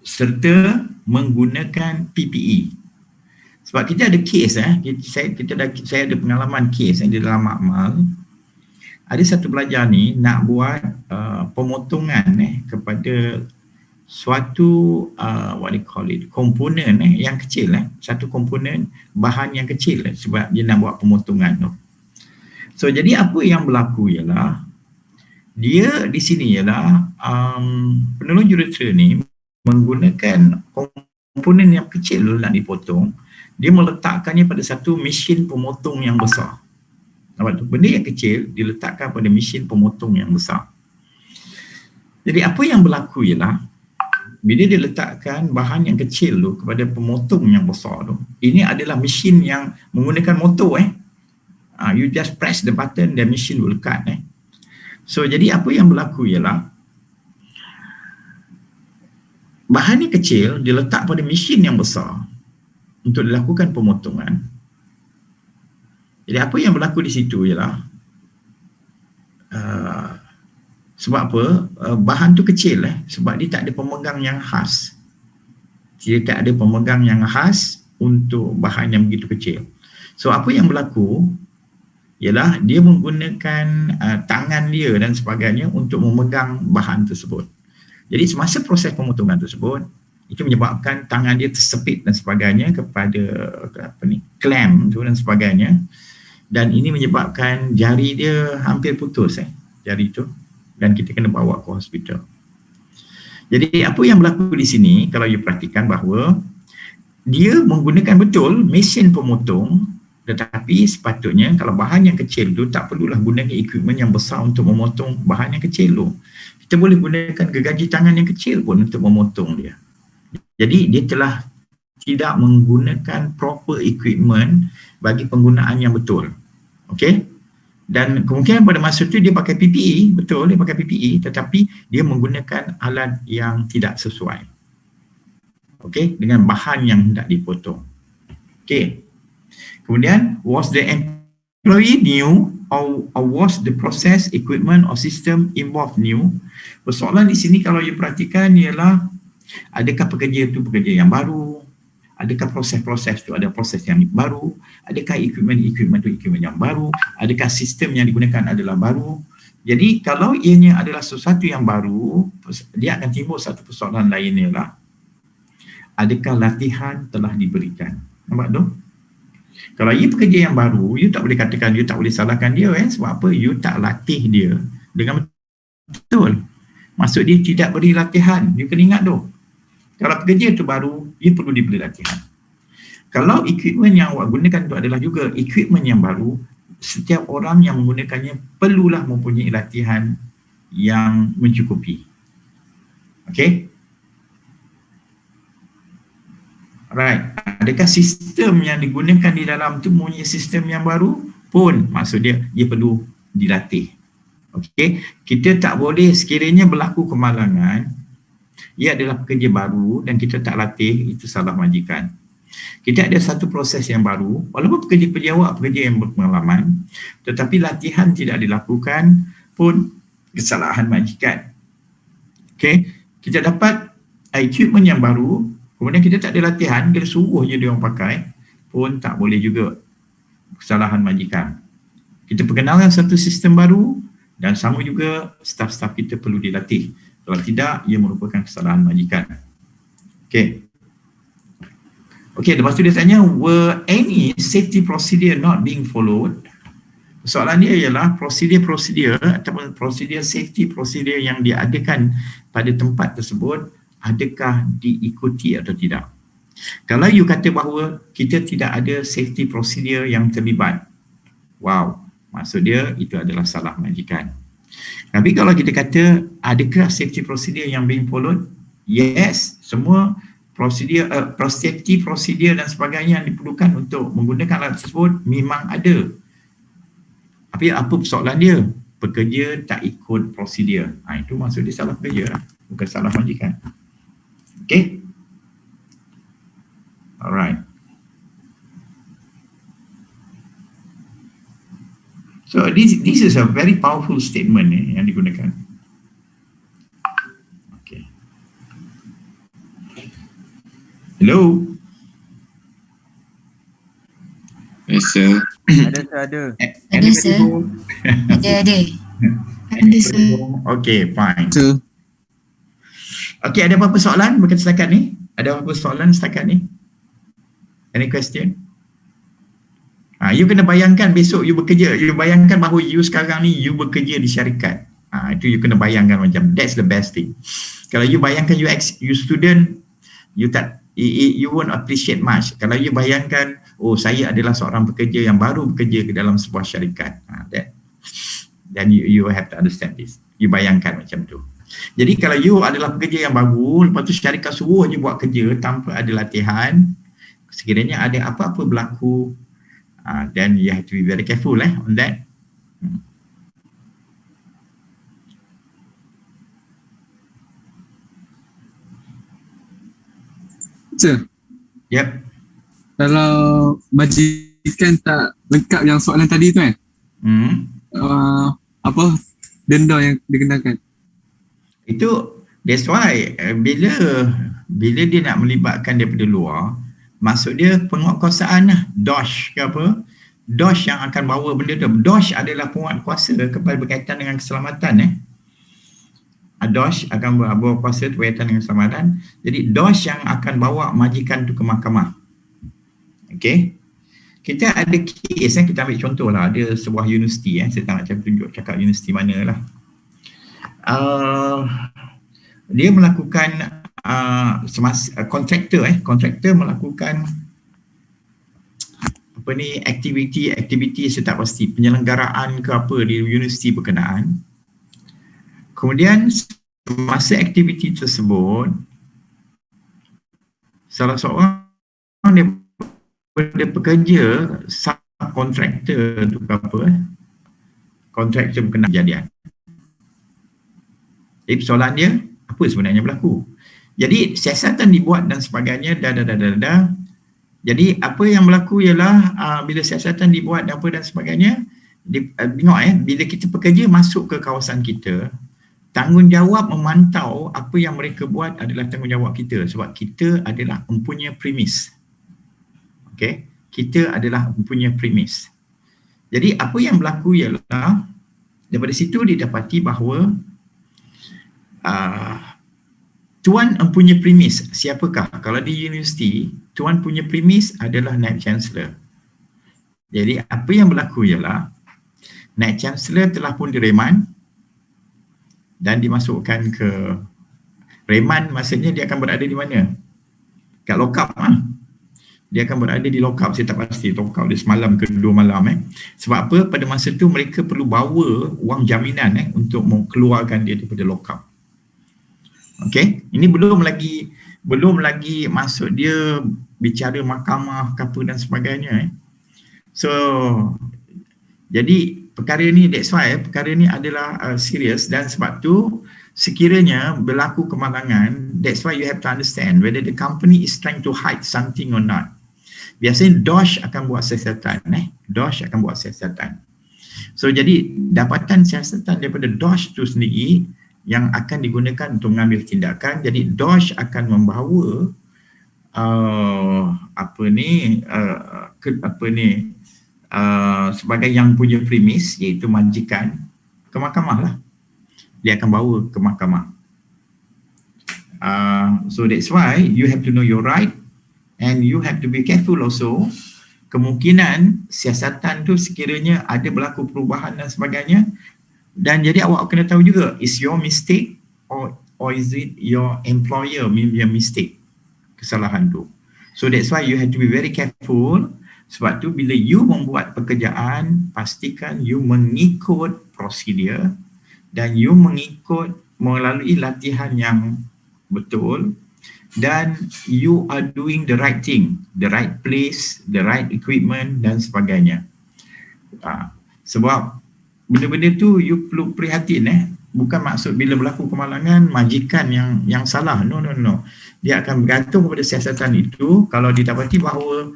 serta menggunakan PPE? Sebab kita ada kes, saya ada pengalaman kes di dalam makmal. Ada satu pelajar ni nak buat pemotongan kepada suatu what they call it, komponen yang kecil, satu komponen bahan yang kecil sebab dia nak buat pemotongan tu. So jadi apa yang berlaku ialah dia di sini ialah penolong jurutera ni menggunakan komponen yang kecil dulu nak dipotong, dia meletakkannya pada satu mesin pemotong yang besar. Nampak tu? Benda yang kecil diletakkan pada mesin pemotong yang besar. Jadi apa yang berlaku ialah bila dia letakkan bahan yang kecil tu kepada pemotong yang besar tu, ini adalah mesin yang menggunakan motor you just press the button, the machine will cut So jadi apa yang berlaku ialah bahan yang kecil diletak pada mesin yang besar untuk dilakukan pemotongan. Jadi apa yang berlaku di situ ialah sebab apa? Bahan tu kecil sebab dia tak ada pemegang yang khas. Dia tak ada pemegang yang khas untuk bahan yang begitu kecil. So apa yang berlaku ialah dia menggunakan tangan dia dan sebagainya untuk memegang bahan tersebut. Jadi semasa proses pemotongan tersebut, itu menyebabkan tangan dia tersepit dan sebagainya kepada clamp tu dan sebagainya, dan ini menyebabkan jari dia hampir putus jari tu, dan kita kena bawa ke hospital. Jadi apa yang berlaku di sini kalau you perhatikan bahawa dia menggunakan betul mesin pemotong, tetapi sepatutnya kalau bahan yang kecil tu tak perlulah gunakan equipment yang besar untuk memotong bahan yang kecil tu. Kita boleh gunakan gergaji tangan yang kecil pun untuk memotong dia. Jadi dia telah tidak menggunakan proper equipment bagi penggunaan yang betul. Okey? Dan kemungkinan pada masa itu dia pakai PPE, betul dia pakai PPE, tetapi dia menggunakan alat yang tidak sesuai. Okey, dengan bahan yang hendak dipotong. Okey. Kemudian, was the employee new or was the process, equipment or system involved new? Persoalan di sini kalau you perhatikan ialah adakah pekerja itu pekerja yang baru? Adakah proses-proses itu ada proses yang baru? Adakah equipment itu equipment yang baru? Adakah sistem yang digunakan adalah baru? Jadi kalau ianya adalah sesuatu yang baru, dia akan timbul satu persoalan lain ialah adakah latihan telah diberikan? Nampak tu? Kalau ia pekerja yang baru, you tak boleh katakan, you tak boleh salahkan dia sebab apa? You tak latih dia dengan betul. Maksud dia tidak beri latihan. You kena ingat tu. Kalau pekerja itu baru, ia perlu diberi latihan. Kalau equipment yang awak gunakan itu adalah juga equipment yang baru, setiap orang yang menggunakannya perlulah mempunyai latihan yang mencukupi. Okey? Alright. Adakah sistem yang digunakan di dalam itu mempunyai sistem yang baru? Pun maksud dia, ia perlu dilatih. Okey? Kita tak boleh sekiranya berlaku kemalangan, ia adalah pekerja baru dan kita tak latih, itu salah majikan. Kita ada satu proses yang baru, walaupun pekerja awak pekerja yang berpengalaman, tetapi latihan tidak dilakukan pun kesalahan majikan. Okey, kita dapat equipment yang baru, kemudian kita tak ada latihan, kita suruh je dia orang pakai, pun tak boleh juga, kesalahan majikan. Kita perkenalkan satu sistem baru dan sama juga staf-staf kita perlu dilatih. Kalau tidak, ia merupakan kesalahan majikan. Okey. Okey, lepas tu dia tanya, were any safety procedure not being followed? Soalan dia ialah prosedur ataupun prosedur safety procedure yang diadakan pada tempat tersebut, adakah diikuti atau tidak? Kalau you kata bahawa kita tidak ada safety procedure yang terlibat, wow, maksud dia itu adalah salah majikan. Tapi kalau kita kata adakah safety procedure yang being followed? Yes, semua prosedur, safety procedure dan sebagainya yang diperlukan untuk menggunakan alat tersebut memang ada. Tapi apa persoalan dia? Pekerja tak ikut prosedur. Itu maksud dia salah pekerja, bukan salah majikan. Okay? Alright. So this is a very powerful statement yang digunakan. Okay. Hello. Yes, sir. Ada. Ada, sir. Ada. Ada, sir. Okay, fine. Sir. Okay, ada apa-apa soalan berkaitan setakat ni? Ada apa-apa soalan setakat ni? Any question? You kena bayangkan besok you bekerja, you bayangkan bahawa you sekarang ni you bekerja di syarikat. Itu you kena bayangkan macam, that's the best thing. Kalau you bayangkan you student, you won't appreciate much. Kalau you bayangkan, oh saya adalah seorang pekerja yang baru bekerja ke dalam sebuah syarikat, then you have to understand this. You bayangkan macam tu. Jadi kalau you adalah pekerja yang baru, lepas tu syarikat suruh je buat kerja tanpa ada latihan, sekiranya ada apa-apa berlaku, then you have to be very careful on that. Sir, Yep. kalau majikan tak lengkap yang soalan tadi tu kan, apa denda yang dikenakan? Itu that's why bila dia nak melibatkan daripada luar, maksud dia penguatkuasaan lah, DOSH ke apa, DOSH yang akan bawa benda tu. DOSH adalah penguatkuasa kepada berkaitan dengan keselamatan. DOSH akan bawa kuasa berkaitan dengan keselamatan. Jadi DOSH yang akan bawa majikan tu ke mahkamah. Okey. Kita ada kes, kita ambil contoh lah, ada sebuah universiti, saya tak nak tunjuk cakap universiti mana lah. Dia melakukan kontraktor melakukan apa ni, aktiviti saya tak pasti, penyelenggaraan ke apa di universiti berkenaan. Kemudian semasa aktiviti tersebut, salah seorang daripada pekerja subkontraktor tu apa, kontraktor berkenaan kejadian. Jadi soalan dia, apa sebenarnya berlaku? Jadi siasatan dibuat dan sebagainya, Jadi apa yang berlaku ialah bila siasatan dibuat dan apa dan sebagainya, tengok bila kita pekerja masuk ke kawasan kita, tanggungjawab memantau apa yang mereka buat adalah tanggungjawab kita, sebab kita adalah mempunyai premis. Okey, kita adalah mempunyai premis. Jadi apa yang berlaku ialah daripada situ didapati bahawa Tuan mempunyai premis. Siapakah? Kalau di universiti, Tuan punya premis adalah Naib Chancellor. Jadi apa yang berlaku ialah Naib Chancellor telah pun direman dan dimasukkan ke reman, maksudnya dia akan berada di mana? Kat lock-up Dia akan berada di lock-up, saya tak pasti lock-up dia semalam ke 2 malam Sebab apa? Pada masa tu mereka perlu bawa wang jaminan untuk mengeluarkan dia daripada lock-up. Okey, ini belum lagi masuk dia bicara mahkamah apa dan sebagainya. So jadi perkara ni, that's why perkara ni adalah serius, dan sebab tu sekiranya berlaku kemalangan, that's why you have to understand whether the company is trying to hide something or not. Biasanya DOSH akan buat siasatan, DOSH akan buat siasatan. So jadi dapatan siasatan daripada DOSH tu sendiri yang akan digunakan untuk mengambil tindakan. Jadi DOSH akan membawa sebagai yang punya premis, iaitu majikan, ke mahkamah lah. Dia akan bawa ke mahkamah. So that's why you have to know your right and you have to be careful also. Kemungkinan siasatan tu sekiranya ada berlaku perubahan dan sebagainya, dan jadi awak kena tahu juga, is your mistake or is it your employer punya mistake, kesalahan tu. So that's why you have to be very careful. Sebab tu bila you membuat pekerjaan, pastikan you mengikut prosedur dan you mengikut melalui latihan yang betul, dan you are doing the right thing, the right place, the right equipment dan sebagainya. Sebab benda-benda tu you perlu prihatin. Bukan maksud bila berlaku kemalangan majikan yang salah. No. Dia akan bergantung kepada siasatan itu. Kalau didapati bahawa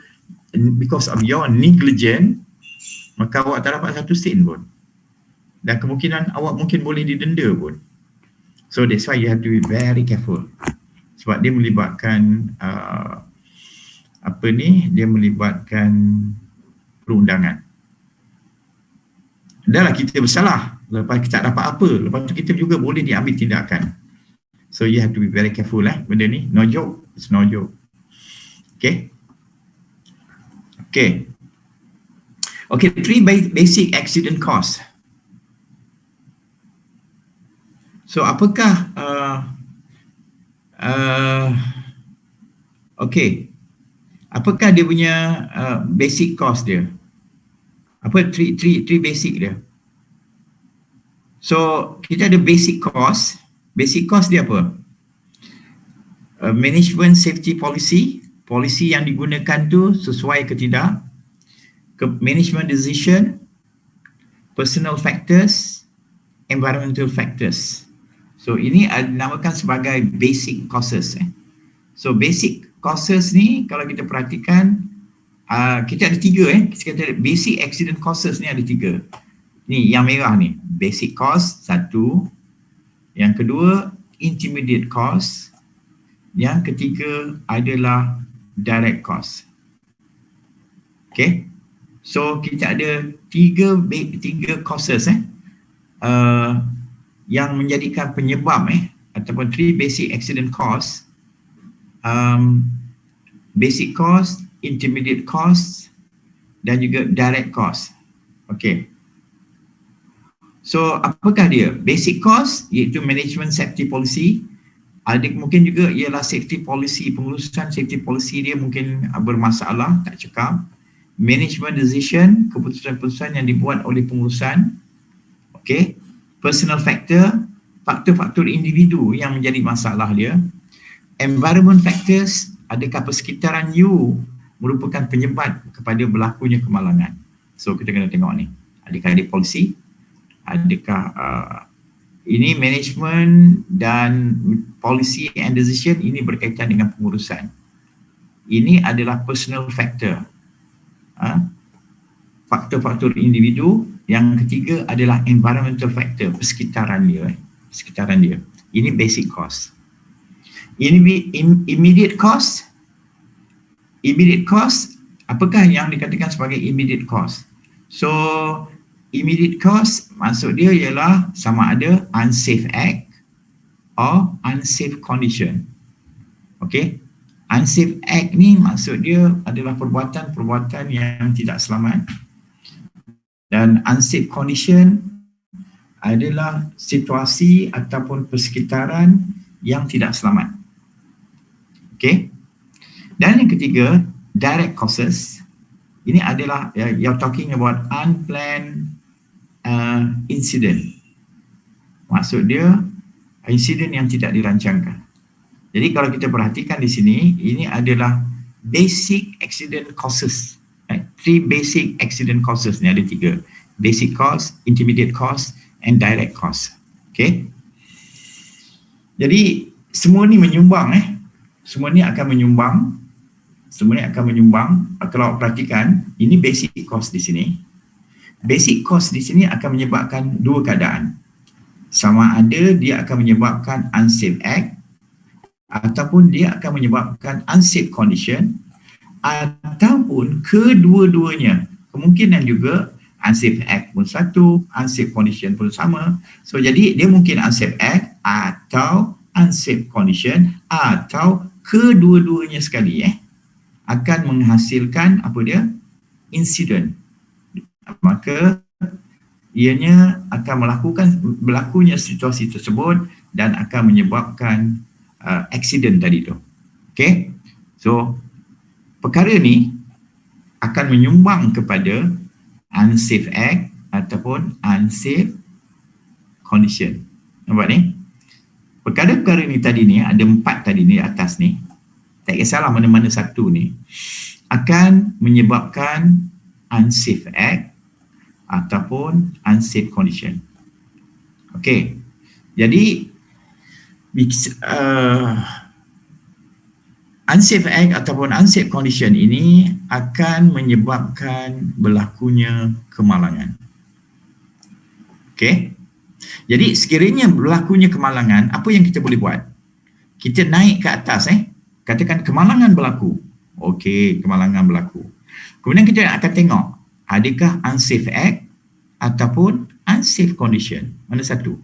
because of your negligence, maka awak tak dapat satu sen pun. Dan kemungkinan awak mungkin boleh didenda pun. So that's why you have to be very careful. Sebab dia melibatkan dia melibatkan perundangan. Dahlah kita bersalah, lepas kita tak dapat apa, lepas tu kita juga boleh diambil tindakan. So you have to be very careful benda ni. No joke, it's no joke. Okay, 3 basic accident cost. So apakah apakah dia punya basic cost dia? Apa three basic dia? So kita ada basic cost. Basic cost dia apa? Management safety policy yang digunakan tu sesuai ke tidak, management decision, personal factors, environmental factors. So ini dinamakan sebagai basic costs. So basic costs ni kalau kita perhatikan, kita ada 3 kita kata basic accident costs ni ada 3. Ni yang merah ni, basic cost 1, yang kedua intermediate cost, yang ketiga adalah direct cost. Okay, so kita ada 3 costs yang menjadikan penyebab ataupun 3 basic accident cost. Basic cost, intermediate cost dan juga direct cost. Okay. So apakah dia? Basic cost iaitu management safety policy. Ada mungkin juga ialah safety policy, pengurusan safety policy dia mungkin bermasalah, tak cekap. Management decision, keputusan-keputusan yang dibuat oleh pengurusan. Okay. Personal factor, faktor-faktor individu yang menjadi masalah dia. Environment factors, adakah persekitaran you merupakan penyebab kepada berlakunya kemalangan. So kita kena tengok ni, adakah dia polisi, Adakah ini management dan policy and decision ini berkaitan dengan pengurusan. Ini adalah personal factor. Faktor-faktor individu. Yang ketiga adalah environmental factor, persekitaran dia. Ini basic cost. Immediate cost. Immediate cost, apakah yang dikatakan sebagai immediate cost? So, immediate cost maksud dia ialah sama ada unsafe act or unsafe condition. Okay? Unsafe act ni maksud dia adalah perbuatan-perbuatan yang tidak selamat. Dan unsafe condition adalah situasi ataupun persekitaran yang tidak selamat. Okay? Dan yang ketiga, direct causes. Ini adalah, you're talking about unplanned incident. Maksud dia, insiden yang tidak dirancangkan. Jadi kalau kita perhatikan di sini, ini adalah basic accident causes. Three basic accident causes ni ada 3. Basic cause, intermediate cause and direct cause. Okay. Jadi semua ni menyumbang Semua ni akan menyumbang. Kalau perhatikan, ini basic cause di sini. Basic cause di sini akan menyebabkan 2 keadaan. Sama ada dia akan menyebabkan unsafe act ataupun dia akan menyebabkan unsafe condition, ataupun kedua-duanya. Kemungkinan juga unsafe act pun satu, unsafe condition pun sama. So jadi dia mungkin unsafe act atau unsafe condition atau kedua-duanya sekali akan menghasilkan apa dia? Insiden. Maka ianya akan berlakunya situasi tersebut dan akan menyebabkan accident tadi tu. Okay? So perkara ni akan menyumbang kepada unsafe act ataupun unsafe condition. Nampak ni? Perkara-perkara ni tadi ni, ada 4 tadi ni atas ni. Tak kisahlah mana-mana satu ni. Akan menyebabkan unsafe act ataupun unsafe condition. Okay. Jadi, unsafe act ataupun unsafe condition ini akan menyebabkan berlakunya kemalangan. Okey. Jadi sekiranya berlakunya kemalangan, apa yang kita boleh buat? Kita naik ke atas katakan kemalangan berlaku. Okey, kemalangan berlaku. Kemudian kita akan tengok adakah unsafe act ataupun unsafe condition. Mana satu?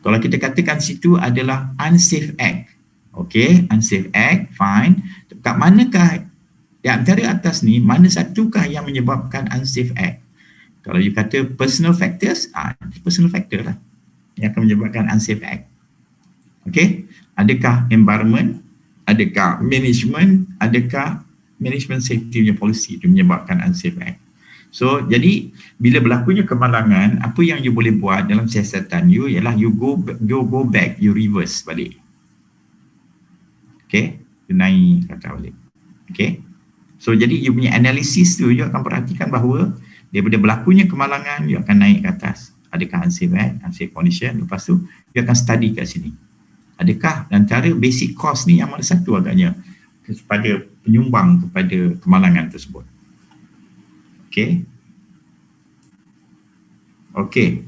Kalau kita katakan situ adalah unsafe act. Okey, unsafe act, fine. Kat manakah di antara atas ni, mana satukah yang menyebabkan unsafe act? Kalau you kata personal factors, personal factor lah yang akan menyebabkan unsafe act. Okey, adakah environment, adakah management, adakah management safety punya policy itu menyebabkan unsafe act. So, jadi bila berlakunya kemalangan, apa yang you boleh buat dalam siasatan you ialah you go back, you reverse balik. Okay, you naik kata balik. Okay, so jadi you punya analisis tu, you akan perhatikan bahawa daripada berlakunya kemalangan, you akan naik ke atas. Adakah unsafe act, unsafe condition, lepas tu you akan study kat sini. Adakah antara basic cost ni yang mana satu agaknya kepada penyumbang kepada kemalangan tersebut. Okay. Okay.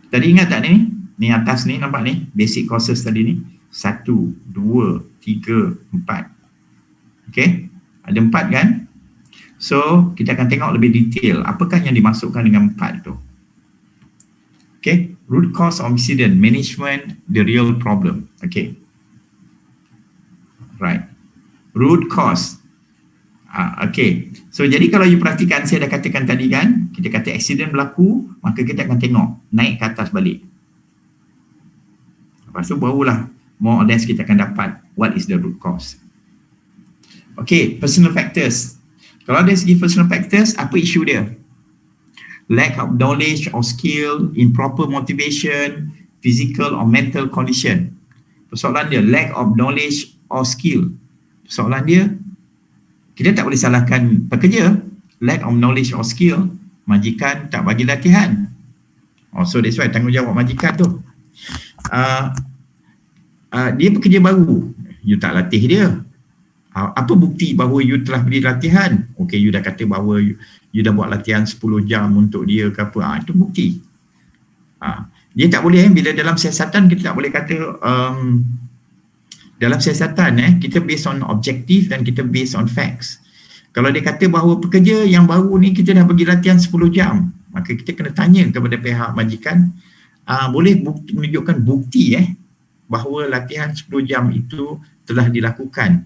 Tadi ingat tak ni? Ni atas ni nampak ni? Basic causes tadi ni. 1, 2, 3, 4. Okay. Ada 4 kan? So, kita akan tengok lebih detail. Apakah yang dimasukkan dengan 4 tu? Okay. Root cause of incident, management, the real problem. Okay. Right. Root cause. Okay. So, jadi kalau you perhatikan, saya dah katakan tadi kan, kita kata accident berlaku, maka kita akan tengok, naik ke atas balik. Lepas tu barulah, more or less kita akan dapat what is the root cause. Okay, personal factors. Kalau dari segi personal factors, apa isu dia? Lack of knowledge or skill, improper motivation, physical or mental condition. Persoalan dia, lack of knowledge or skill. Persoalan dia, kita tak boleh salahkan pekerja. Lack of knowledge or skill, majikan tak bagi latihan. So that's why tanggungjawab majikan tu. Dia pekerja baru, you tak latih dia. Apa bukti bahawa you telah beri latihan? Okay, you dah kata bahawa you dah buat latihan 10 jam untuk dia ke apa. Itu bukti. Dia tak boleh, bila dalam siasatan kita tak boleh kata dalam siasatan kita based on objektif dan kita based on facts. Kalau dia kata bahawa pekerja yang baru ni kita dah bagi latihan 10 jam, maka kita kena tanya kepada pihak majikan, boleh menunjukkan bukti bahawa latihan 10 jam itu telah dilakukan.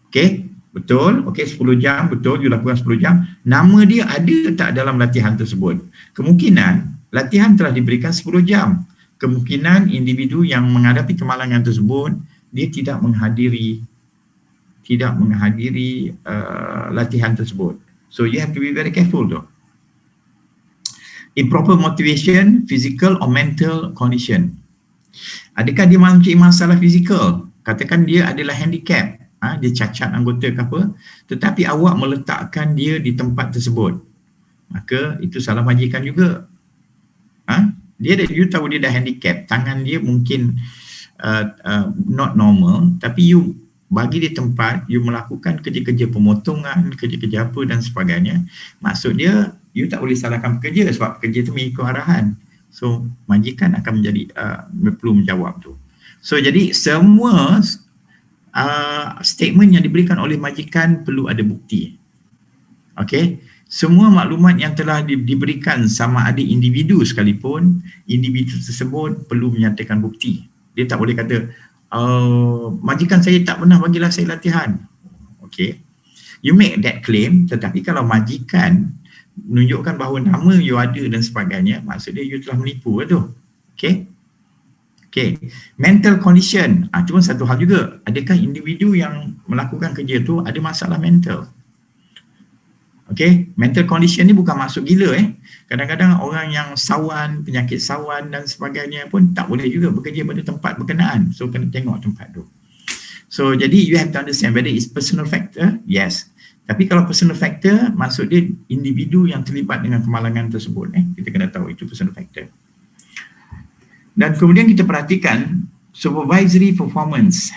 Okey, betul. Okey, 10 jam, betul, you lakukan 10 jam. Nama dia ada tak dalam latihan tersebut? Kemungkinan latihan telah diberikan 10 jam. Kemungkinan individu yang menghadapi kemalangan tersebut, dia tidak menghadiri latihan tersebut. So you have to be very careful tu. Improper motivation, physical or mental condition. Adakah dia mempunyai masalah fizikal? Katakan dia adalah handicap, dia cacat anggota ke apa, tetapi awak meletakkan dia di tempat tersebut, maka itu salah majikan juga. You tahu dia dah handicap, tangan dia mungkin not normal, tapi you bagi dia tempat, you melakukan kerja-kerja pemotongan, kerja-kerja apa dan sebagainya. Maksud dia, you tak boleh salahkan pekerja sebab pekerja tu mengikut arahan. So majikan akan menjadi perlu menjawab tu. So jadi semua statement yang diberikan oleh majikan perlu ada bukti. Okey, semua maklumat yang telah diberikan sama ada individu sekalipun, individu tersebut perlu menyatakan bukti. Dia tak boleh kata majikan saya tak pernah bagilah saya latihan. Okey, you make that claim, tetapi kalau majikan menunjukkan bahawa nama you ada dan sebagainya, maksud dia you telah menipu tu. Okey. Okay. Mental condition, cuma satu hal juga, adakah individu yang melakukan kerja tu ada masalah mental? Okay, mental condition ni bukan maksud gila Kadang-kadang orang yang sawan, penyakit sawan dan sebagainya pun tak boleh juga bekerja pada tempat berkenaan. So kena tengok tempat tu. So jadi you have to understand whether it's personal factor, yes. Tapi kalau personal factor, maksud dia individu yang terlibat dengan kemalangan tersebut. Kita kena tahu itu personal factor. Dan kemudian kita perhatikan supervisory performance,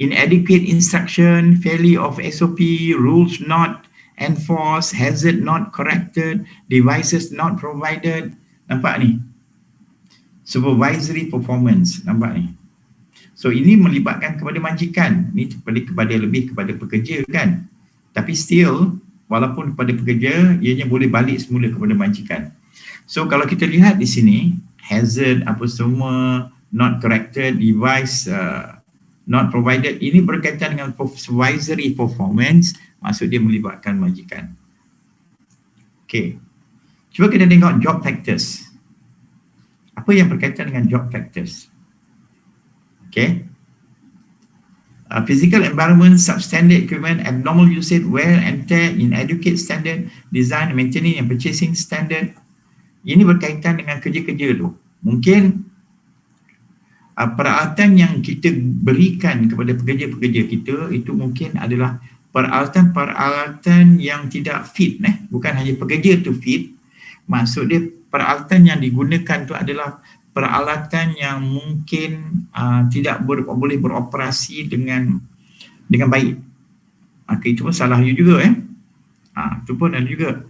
inadequate instruction, failure of SOP, rules not enforced, hazard not corrected, devices not provided. Nampak ni? Supervisory performance, nampak ni? So ini melibatkan kepada majikan, ni kepada lebih kepada pekerja kan. Tapi still, walaupun kepada pekerja, ianya boleh balik semula kepada majikan. So kalau kita lihat di sini, hazard apa semua, not corrected, device not provided, ini berkaitan dengan supervisory performance, maksud dia melibatkan majikan. Okay, cuba kita tengok job factors. Apa yang berkaitan dengan job factors? Okay, physical environment, substandard equipment, abnormal usage, wear and tear, inadequate standard, design, maintaining and purchasing standard. Ini berkaitan dengan kerja-kerja tu. Mungkin peralatan yang kita berikan kepada pekerja-pekerja kita itu mungkin adalah peralatan-peralatan yang tidak fit. Bukan hanya pekerja tu fit. Maksud dia peralatan yang digunakan tu adalah peralatan yang mungkin tidak boleh beroperasi dengan baik. Itu pun salah you juga. Itu pun ada juga.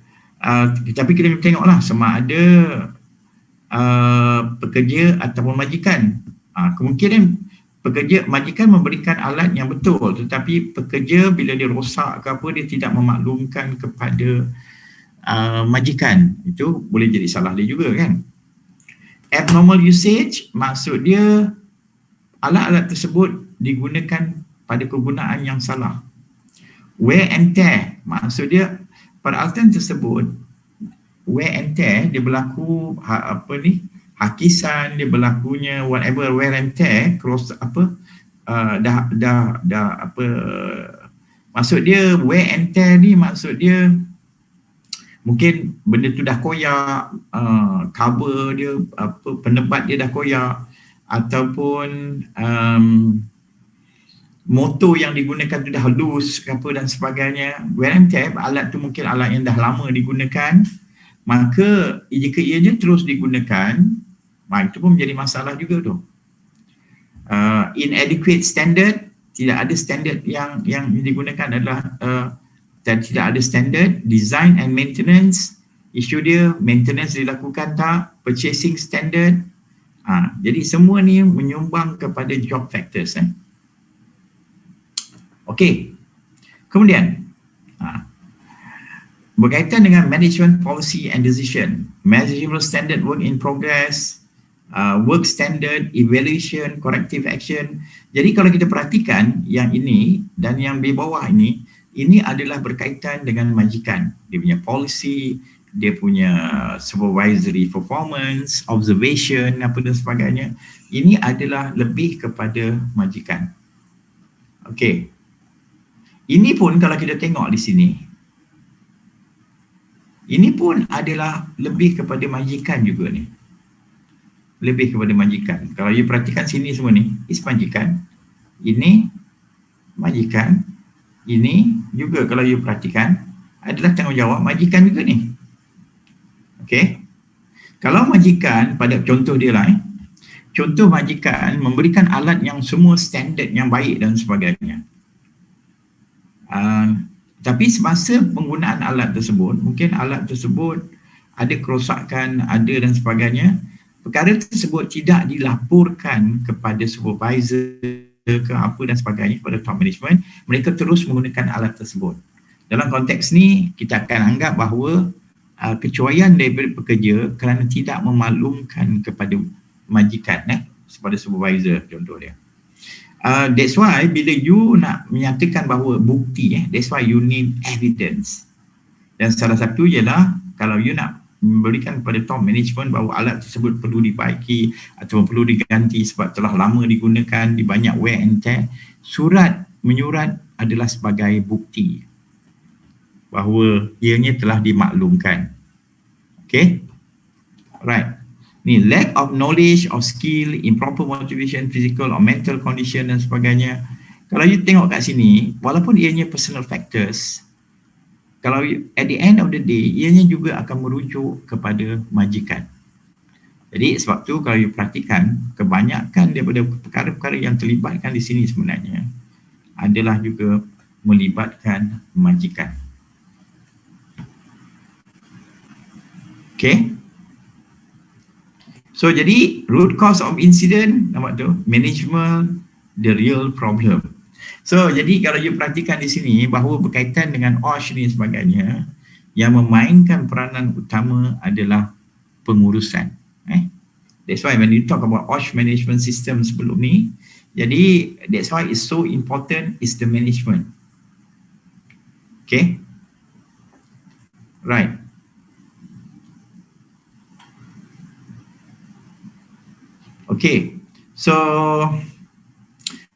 Tapi kita tengoklah sama ada pekerja ataupun majikan. Kemungkinan majikan memberikan alat yang betul, tetapi pekerja bila dia rosak ke apa, dia tidak memaklumkan kepada majikan. Itu boleh jadi salah dia juga kan. Abnormal usage, maksud dia alat-alat tersebut digunakan pada kegunaan yang salah. Wear and tear, maksud dia peralatan tersebut wear and tear, dia berlaku hakisan, dia berlakunya whatever wear and tear, maksud dia wear and tear ni, maksud dia mungkin benda tu dah koyak, cover dia, penebat dia dah koyak, ataupun motor yang digunakan tu dah loose apa dan sebagainya. Wear and tear, alat tu mungkin alat yang dah lama digunakan, maka jika ianya terus digunakan, itu pun menjadi masalah juga tu. Inadequate standard, tidak ada standard yang digunakan adalah dan tidak ada standard. Design and maintenance, isu dia maintenance dilakukan tak, purchasing standard. Jadi semua ni menyumbang kepada job factors. Okey. Kemudian berkaitan dengan management policy and decision, measurable standard work in progress, work standard, evaluation, corrective action. Jadi kalau kita perhatikan yang ini dan yang di bawah ini adalah berkaitan dengan majikan. Dia punya policy, dia punya supervisory performance, observation, apa dan sebagainya. Ini adalah lebih kepada majikan. Okey. Ini pun kalau kita tengok di sini, ini pun adalah lebih kepada majikan juga ni. Lebih kepada majikan. Kalau you perhatikan sini semua ni, is majikan. Ini majikan. Ini juga kalau you perhatikan adalah tanggungjawab majikan juga ni. Okey. Kalau majikan, pada contoh dia lah, contoh majikan memberikan alat yang semua standard yang baik dan sebagainya. Tapi semasa penggunaan alat tersebut, mungkin alat tersebut ada kerosakan, ada dan sebagainya. Perkara tersebut tidak dilaporkan kepada supervisor ke apa dan sebagainya, kepada top management. Mereka terus menggunakan alat tersebut. Dalam konteks ni, kita akan anggap bahawa kecuaian daripada pekerja kerana tidak memaklumkan kepada majikan, kepada supervisor contoh dia. That's why bila you nak menyatakan bahawa bukti, that's why you need evidence. Dan salah satu ialah kalau you nak memberikan kepada top management bahawa alat tersebut perlu dibaiki atau perlu diganti sebab telah lama digunakan, di banyak wear and tear, surat menyurat adalah sebagai bukti bahawa ianya telah dimaklumkan. Okay? Right. Ni lack of knowledge or skill, improper motivation, physical or mental condition dan sebagainya. Kalau you tengok kat sini, walaupun ianya personal factors, kalau at the end of the day, ianya juga akan merujuk kepada majikan. Jadi sebab tu kalau you perhatikan, kebanyakan daripada perkara-perkara yang terlibatkan di sini sebenarnya adalah juga melibatkan majikan. Okay? So jadi root cause of incident, nampak tu, management the real problem. So jadi kalau you perhatikan di sini bahawa berkaitan dengan OSH ni sebagainya, yang memainkan peranan utama adalah pengurusan. That's why when you talk about OSH management system sebelum ni, jadi that's why it's so important is the management. Okay? Right. Okay, so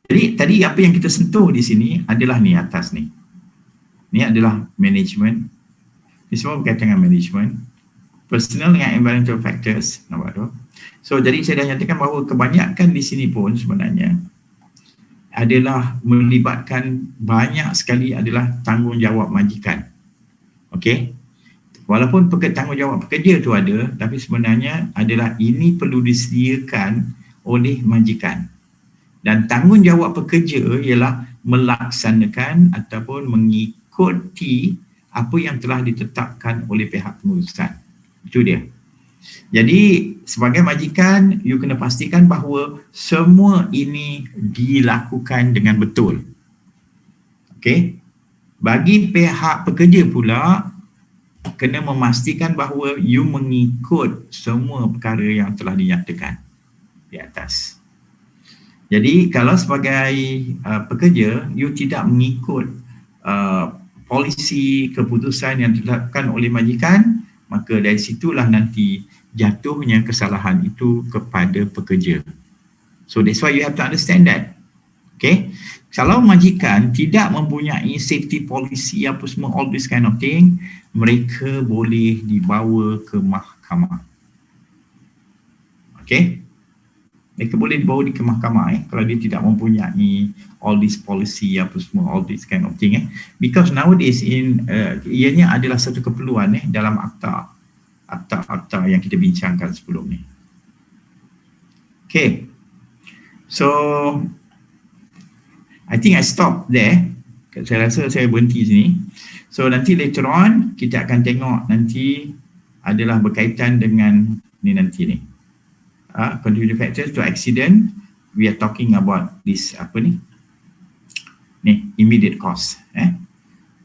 jadi tadi apa yang kita sentuh di sini adalah ni atas ni. Ni adalah management. Ini semua berkaitan dengan management. Personal dengan environmental factors, nampak tu. So jadi saya dah nyatakan bahawa kebanyakan di sini pun sebenarnya adalah melibatkan banyak sekali adalah tanggungjawab majikan. Okay. Walaupun tanggungjawab pekerja tu ada, tapi sebenarnya adalah ini perlu disediakan oleh majikan. Dan tanggungjawab pekerja ialah melaksanakan ataupun mengikuti apa yang telah ditetapkan oleh pihak pengurusan. Itu dia. Jadi sebagai majikan, you kena pastikan bahawa semua ini dilakukan dengan betul. Okey. Bagi pihak pekerja pula, kena memastikan bahawa you mengikut semua perkara yang telah dinyatakan di atas. Jadi kalau sebagai pekerja, you tidak mengikut polisi keputusan yang ditetapkan oleh majikan, maka dari situlah nanti jatuhnya kesalahan itu kepada pekerja. So that's why you have to understand that. Okay? Kalau majikan tidak mempunyai safety policy apa semua, all this kind of thing, mereka boleh dibawa ke mahkamah. Okay? Mereka boleh dibawa ke mahkamah kalau dia tidak mempunyai all this policy apa semua, all this kind of thing. Because nowadays ianya adalah satu keperluan dalam akta. akta-akta yang kita bincangkan sebelum ni. Okay, so I think I stop there. Saya rasa saya berhenti sini. So nanti later on kita akan tengok nanti adalah berkaitan dengan ni nanti ni. Contributing factors to accident. We are talking about this apa ni? Ni immediate cause.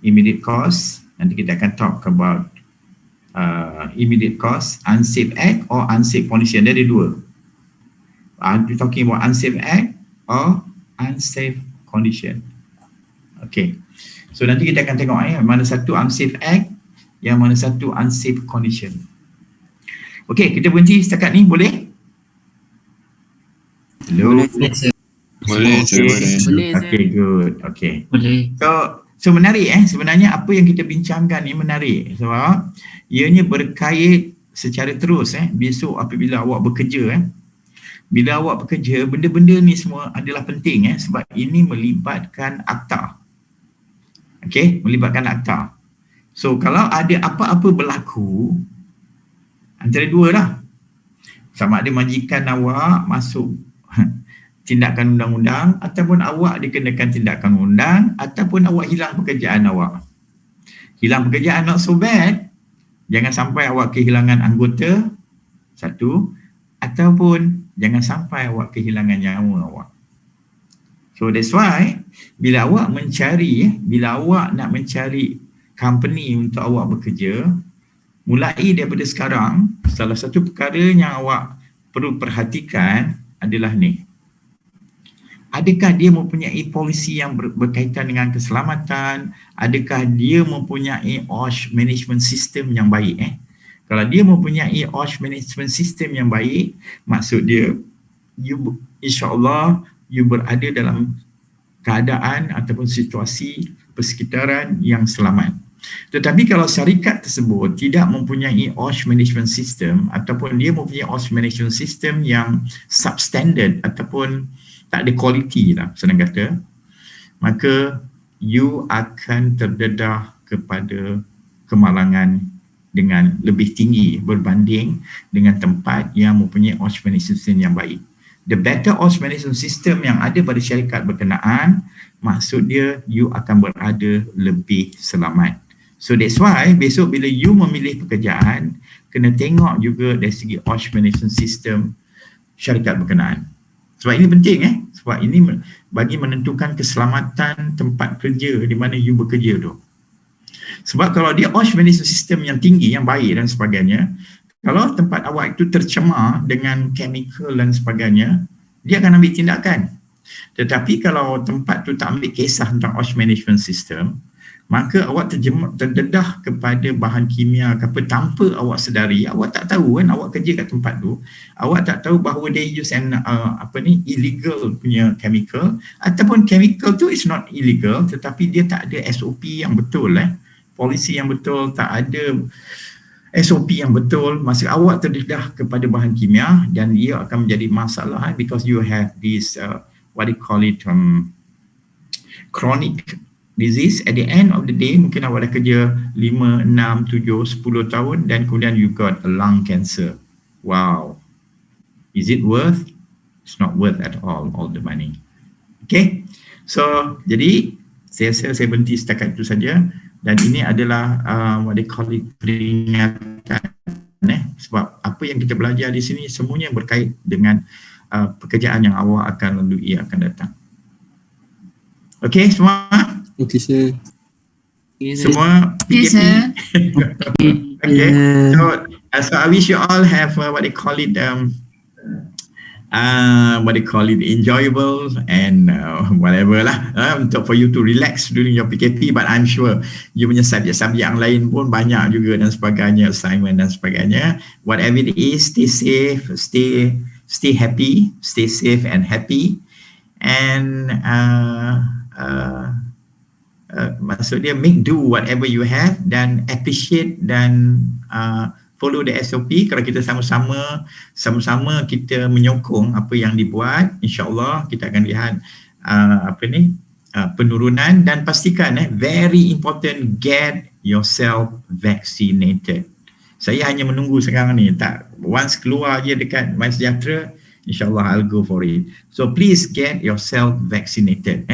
Immediate cause. Nanti kita akan talk about immediate cause, unsafe act or unsafe condition. Dia ada dua. We're talking about unsafe act or unsafe condition. Okay. So nanti kita akan tengok mana satu unsafe act, yang mana satu unsafe condition. Okay, kita berhenti setakat ni, boleh? Hello? Boleh, sir. Boleh, sir, boleh. Boleh, sir. Okay, good. Okay. Boleh. So menarik sebenarnya apa yang kita bincangkan ni menarik sebab ianya berkait secara terus besok apabila awak bekerja bila awak bekerja, benda-benda ni semua adalah penting sebab ini melibatkan akta. Okey, melibatkan akta. So kalau ada apa-apa berlaku antara dua lah. Sama ada majikan awak masuk tindakan undang-undang ataupun awak dikenakan tindakan undang ataupun awak hilang pekerjaan awak. Hilang pekerjaan not so bad. Jangan sampai awak kehilangan anggota satu, ataupun jangan sampai awak kehilangan nyawa awak. So that's why bila awak nak mencari company untuk awak bekerja, mulai daripada sekarang, salah satu perkara yang awak perlu perhatikan adalah ni. Adakah dia mempunyai polisi yang berkaitan dengan keselamatan? Adakah dia mempunyai OSH management system yang baik? Kalau dia mempunyai OSH management system yang baik, maksud dia, insyaAllah, you berada dalam keadaan ataupun situasi persekitaran yang selamat. Tetapi kalau syarikat tersebut tidak mempunyai OSH management system ataupun dia mempunyai OSH management system yang substandard ataupun tak ada quality lah senang kata, maka you akan terdedah kepada kemalangan dengan lebih tinggi berbanding dengan tempat yang mempunyai OSH management system yang baik. The better OSH management system yang ada pada syarikat berkenaan, maksud dia you akan berada lebih selamat. So that's why besok bila you memilih pekerjaan, kena tengok juga dari segi OSH management system syarikat berkenaan. Sebab ini penting sebab ini bagi menentukan keselamatan tempat kerja di mana you bekerja tu. Sebab kalau dia OSH management system yang tinggi, yang baik dan sebagainya, kalau tempat awak itu tercemar dengan chemical dan sebagainya, dia akan ambil tindakan. Tetapi kalau tempat tu tak ambil kisah tentang OSH management system, maka awak terdedah kepada bahan kimia ke apa tanpa awak sedari. Awak tak tahu awak kerja kat tempat tu, awak tak tahu bahawa dia use illegal punya chemical, ataupun chemical tu is not illegal tetapi dia tak ada SOP yang betul polisi yang betul, tak ada SOP yang betul, masa awak terdedah kepada bahan kimia dan ia akan menjadi masalah because you have this what do you call it chronic disease. At the end of the day, mungkin awak dah kerja 5, 6, 7, 10 tahun dan kemudian you got a lung cancer. Wow. Is it worth? It's not worth at all the money. Okay. So, jadi saya berhenti setakat itu saja. Dan ini adalah what they call it, peringatan. Sebab apa yang kita belajar di sini semuanya berkait dengan pekerjaan yang awak akan lalui akan datang. Okay, semua? Okay, sir. Semua Yes, PKP? sir. Okay. So I wish you all have what they call it enjoyable and whatever lah untuk for you to relax during your PKP, but I'm sure you punya subjek-subjek yang lain pun banyak juga dan sebagainya, assignment dan sebagainya. Whatever it is, stay safe, stay happy, stay safe and happy, and maksud dia make do whatever you have dan appreciate dan follow the SOP. Kalau kita sama-sama kita menyokong apa yang dibuat, insya-Allah kita akan lihat penurunan. Dan pastikan very important, get yourself vaccinated. Saya hanya menunggu sekarang ni. Tak, once keluar je dekat MySejahtera, insyaAllah I'll go for it. So please get yourself vaccinated.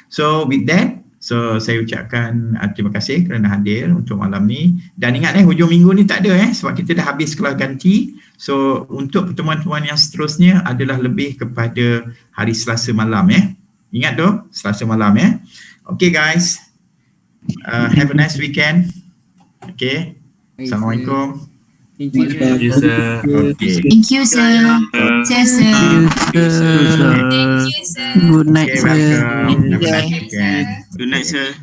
So with that, so saya ucapkan terima kasih kerana hadir untuk malam ni. Dan ingat hujung minggu ni tak ada sebab kita dah habis kelas ganti. So untuk pertemuan-pertemuan yang seterusnya adalah lebih kepada hari Selasa malam Ingat tu, Selasa malam Okay guys. Have a nice weekend. Okay. Assalamualaikum. Thank you, sir. Okay. Thank you, sir. Yes, sir. Good night, Okay, sir. welcome. Have a nice weekend. Good night, sir.